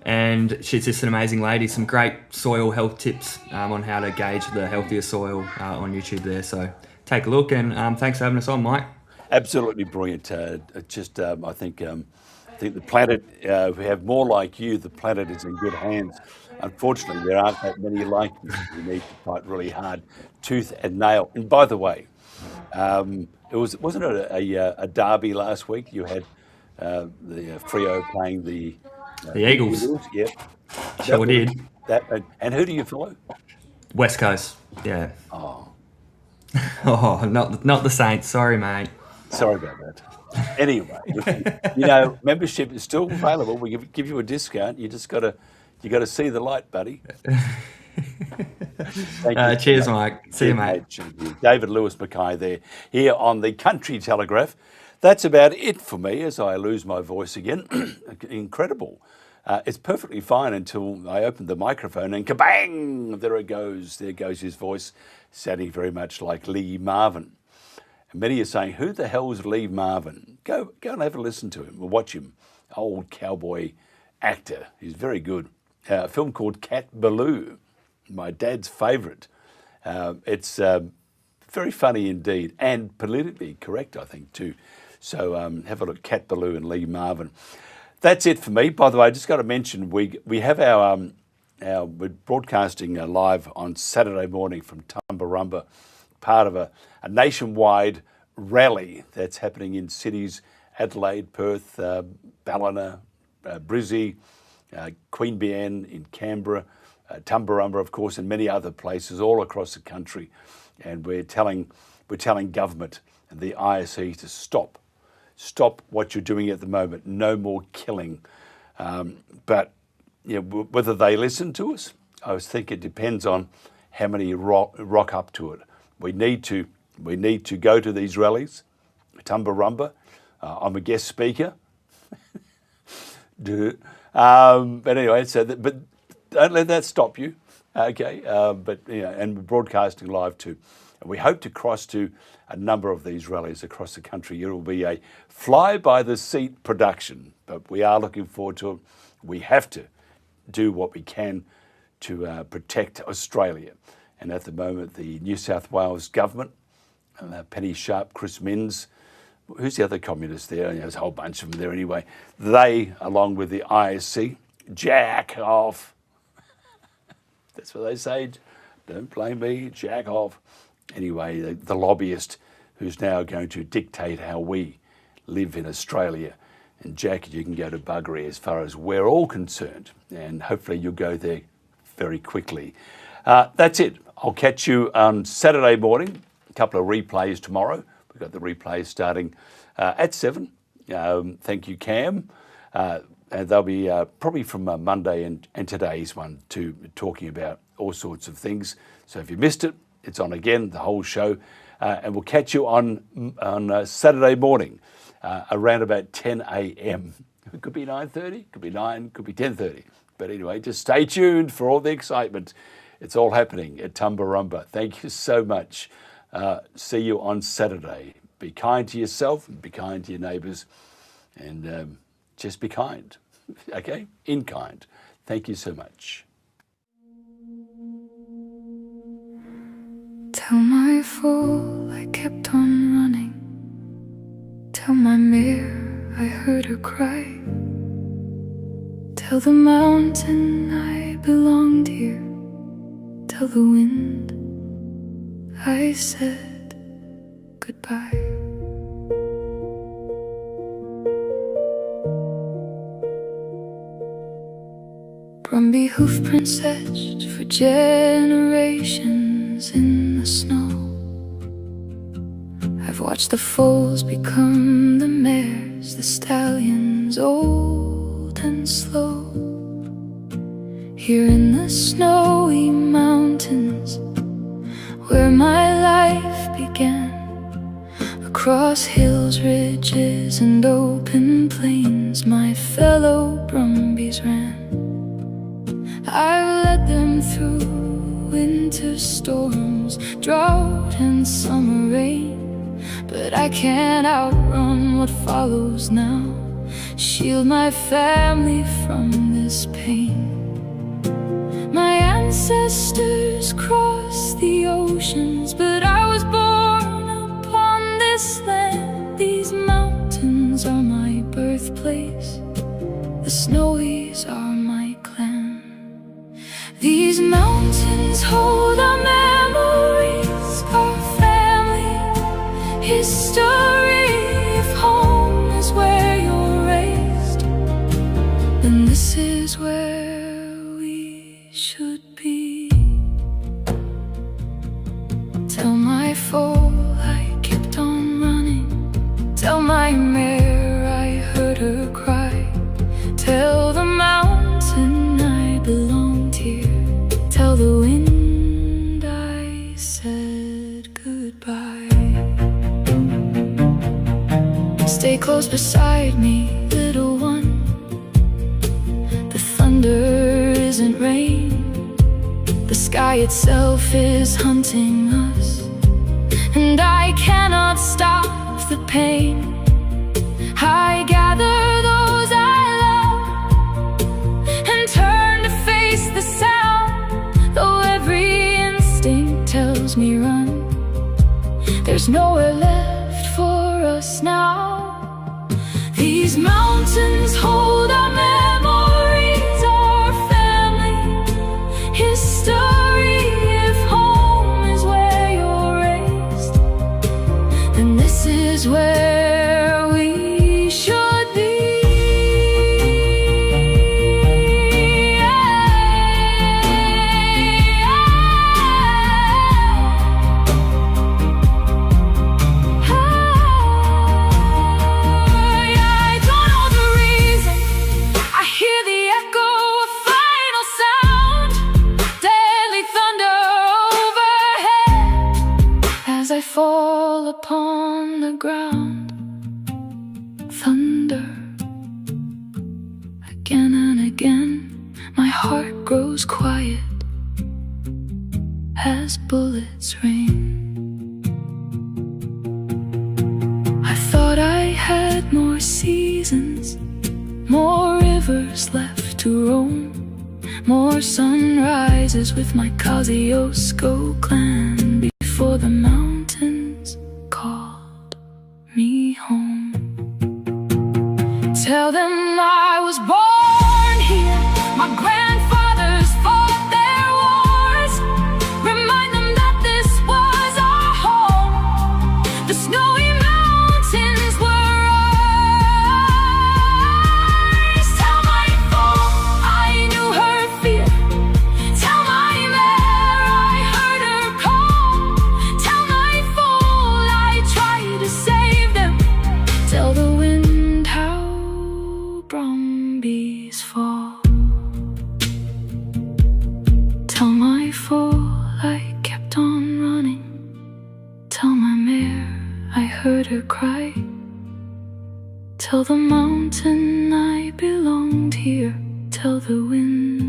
And she's just an amazing lady. Some great soil health tips on how to gauge the healthier soil on YouTube there. So take a look, and thanks for having us on, Mike. Absolutely brilliant. I think the planet, if we have more like you, the planet is in good hands. Unfortunately, there aren't that many like you. We need to fight really hard, tooth and nail. And by the way, wasn't it a derby last week? You had the Freo playing the Eagles. Yep. Sure did. And who do you follow? West Coast. Yeah. Oh. Oh, not the Saints. Sorry, mate. Sorry about that. Anyway, membership is still available. We give you a discount. You got to see the light, buddy. Cheers, Mike. See you, mate. David Lewis Mackay there, here on the Country Telegraph. That's about it for me as I lose my voice again. Incredible. It's perfectly fine until I opened the microphone and kabang! There it goes. There goes his voice, sounding very much like Lee Marvin. And many are saying, who the hell is Lee Marvin? Go and have a listen to him or watch him. Old cowboy actor. He's very good. A film called Cat Ballou, my dad's favourite. It's very funny indeed, and politically correct, I think, too. So have a look, Cat Ballou and Lee Marvin. That's it for me. By the way, I just got to mention, we have we're broadcasting live on Saturday morning from Tumbarumba, part of a nationwide rally that's happening in cities, Adelaide, Perth, Ballina, Brizzy, Queanbeyan in Canberra, Tumbarumba, of course, and many other places all across the country. And we're telling government and the ISE to stop what you're doing at the moment. No more killing. But whether they listen to us, I think it depends on how many rock up to it. We need to go to these rallies. Tumbarumba, I'm a guest speaker. But anyway, but don't let that stop you, okay? And we're broadcasting live too. And we hope to cross to a number of these rallies across the country. It will be a fly-by-the-seat production, but we are looking forward to it. We have to do what we can to protect Australia. And at the moment, the New South Wales government, Penny Sharp, Chris Minns, who's the other communist there? There's a whole bunch of them there anyway. They, along with the ISC, jack off. That's what they say. Don't blame me, jack off. Anyway, the lobbyist who's now going to dictate how we live in Australia. And Jack, you can go to buggery as far as we're all concerned. And hopefully you'll go there very quickly. That's it. I'll catch you on Saturday morning. A couple of replays tomorrow. We've got the replays starting at 7. Thank you, Cam. And they'll be probably from Monday and today's one too, talking about all sorts of things. So if you missed it, it's on again, the whole show. And we'll catch you on Saturday morning around about 10 a.m. It could be 9:30, could be 9, could be 10:30. But anyway, just stay tuned for all the excitement. It's all happening at Tumbarumba. Thank you so much. See you on Saturday. Be kind to yourself and be kind to your neighbours. And just be kind, okay? In kind. Thank you so much. Tell my fool I kept on running. Tell my mirror I heard her cry. Tell the mountain I belonged here. Tell the wind I said goodbye. Brumby hoofprints etched for generations in the snow. I've watched the foals become the mares, the stallions old and slow. Here in the snowy mountains where my life began, across hills, ridges and open plains my fellow Brumbies ran. I've led them through winter storms, drought and summer rain, but I can't outrun what follows now. Shield my family from this pain. My ancestors crossed the oceans, but I was born upon this land. These mountains are my birthplace, the Snowies are my clan. These mountains hold our memories, our family history. If home is where you're raised, then this is where we should be. Tell my foal I kept on running. Tell my mare I heard her cry. Tell the mountain I belonged here. Tell the wind I said goodbye. Stay close beside me, little one. The thunder isn't rain. The sky itself is hunting us, and I cannot stop the pain. I gather those I love and turn to face the sound. Though every instinct tells me run, there's nowhere left for us now. These mountains hold our memories, our family history. If home is where you're raised, then this is where we should be. I don't know the reason. I hear the echo of final sound, deadly thunder overhead as I fall upon the ground. Thunder again and again. My heart grows quiet as bullets rain. I thought I had more seasons, more rivers left to roam, more sunrises with my Kosciuszko clan before the mountains called me home. Tell them I was born here, my grandfathers fought their wars. Remind them that this was our home, the snowy mountains were ours. Tell my foal I knew her fear. Tell my mare I heard her call. Tell my foal I tried to save them. Tell the wind how Brumbies fall. Tell my foal I kept on running. Tell my mare I heard her cry. Tell the mountain I belonged here. Tell the wind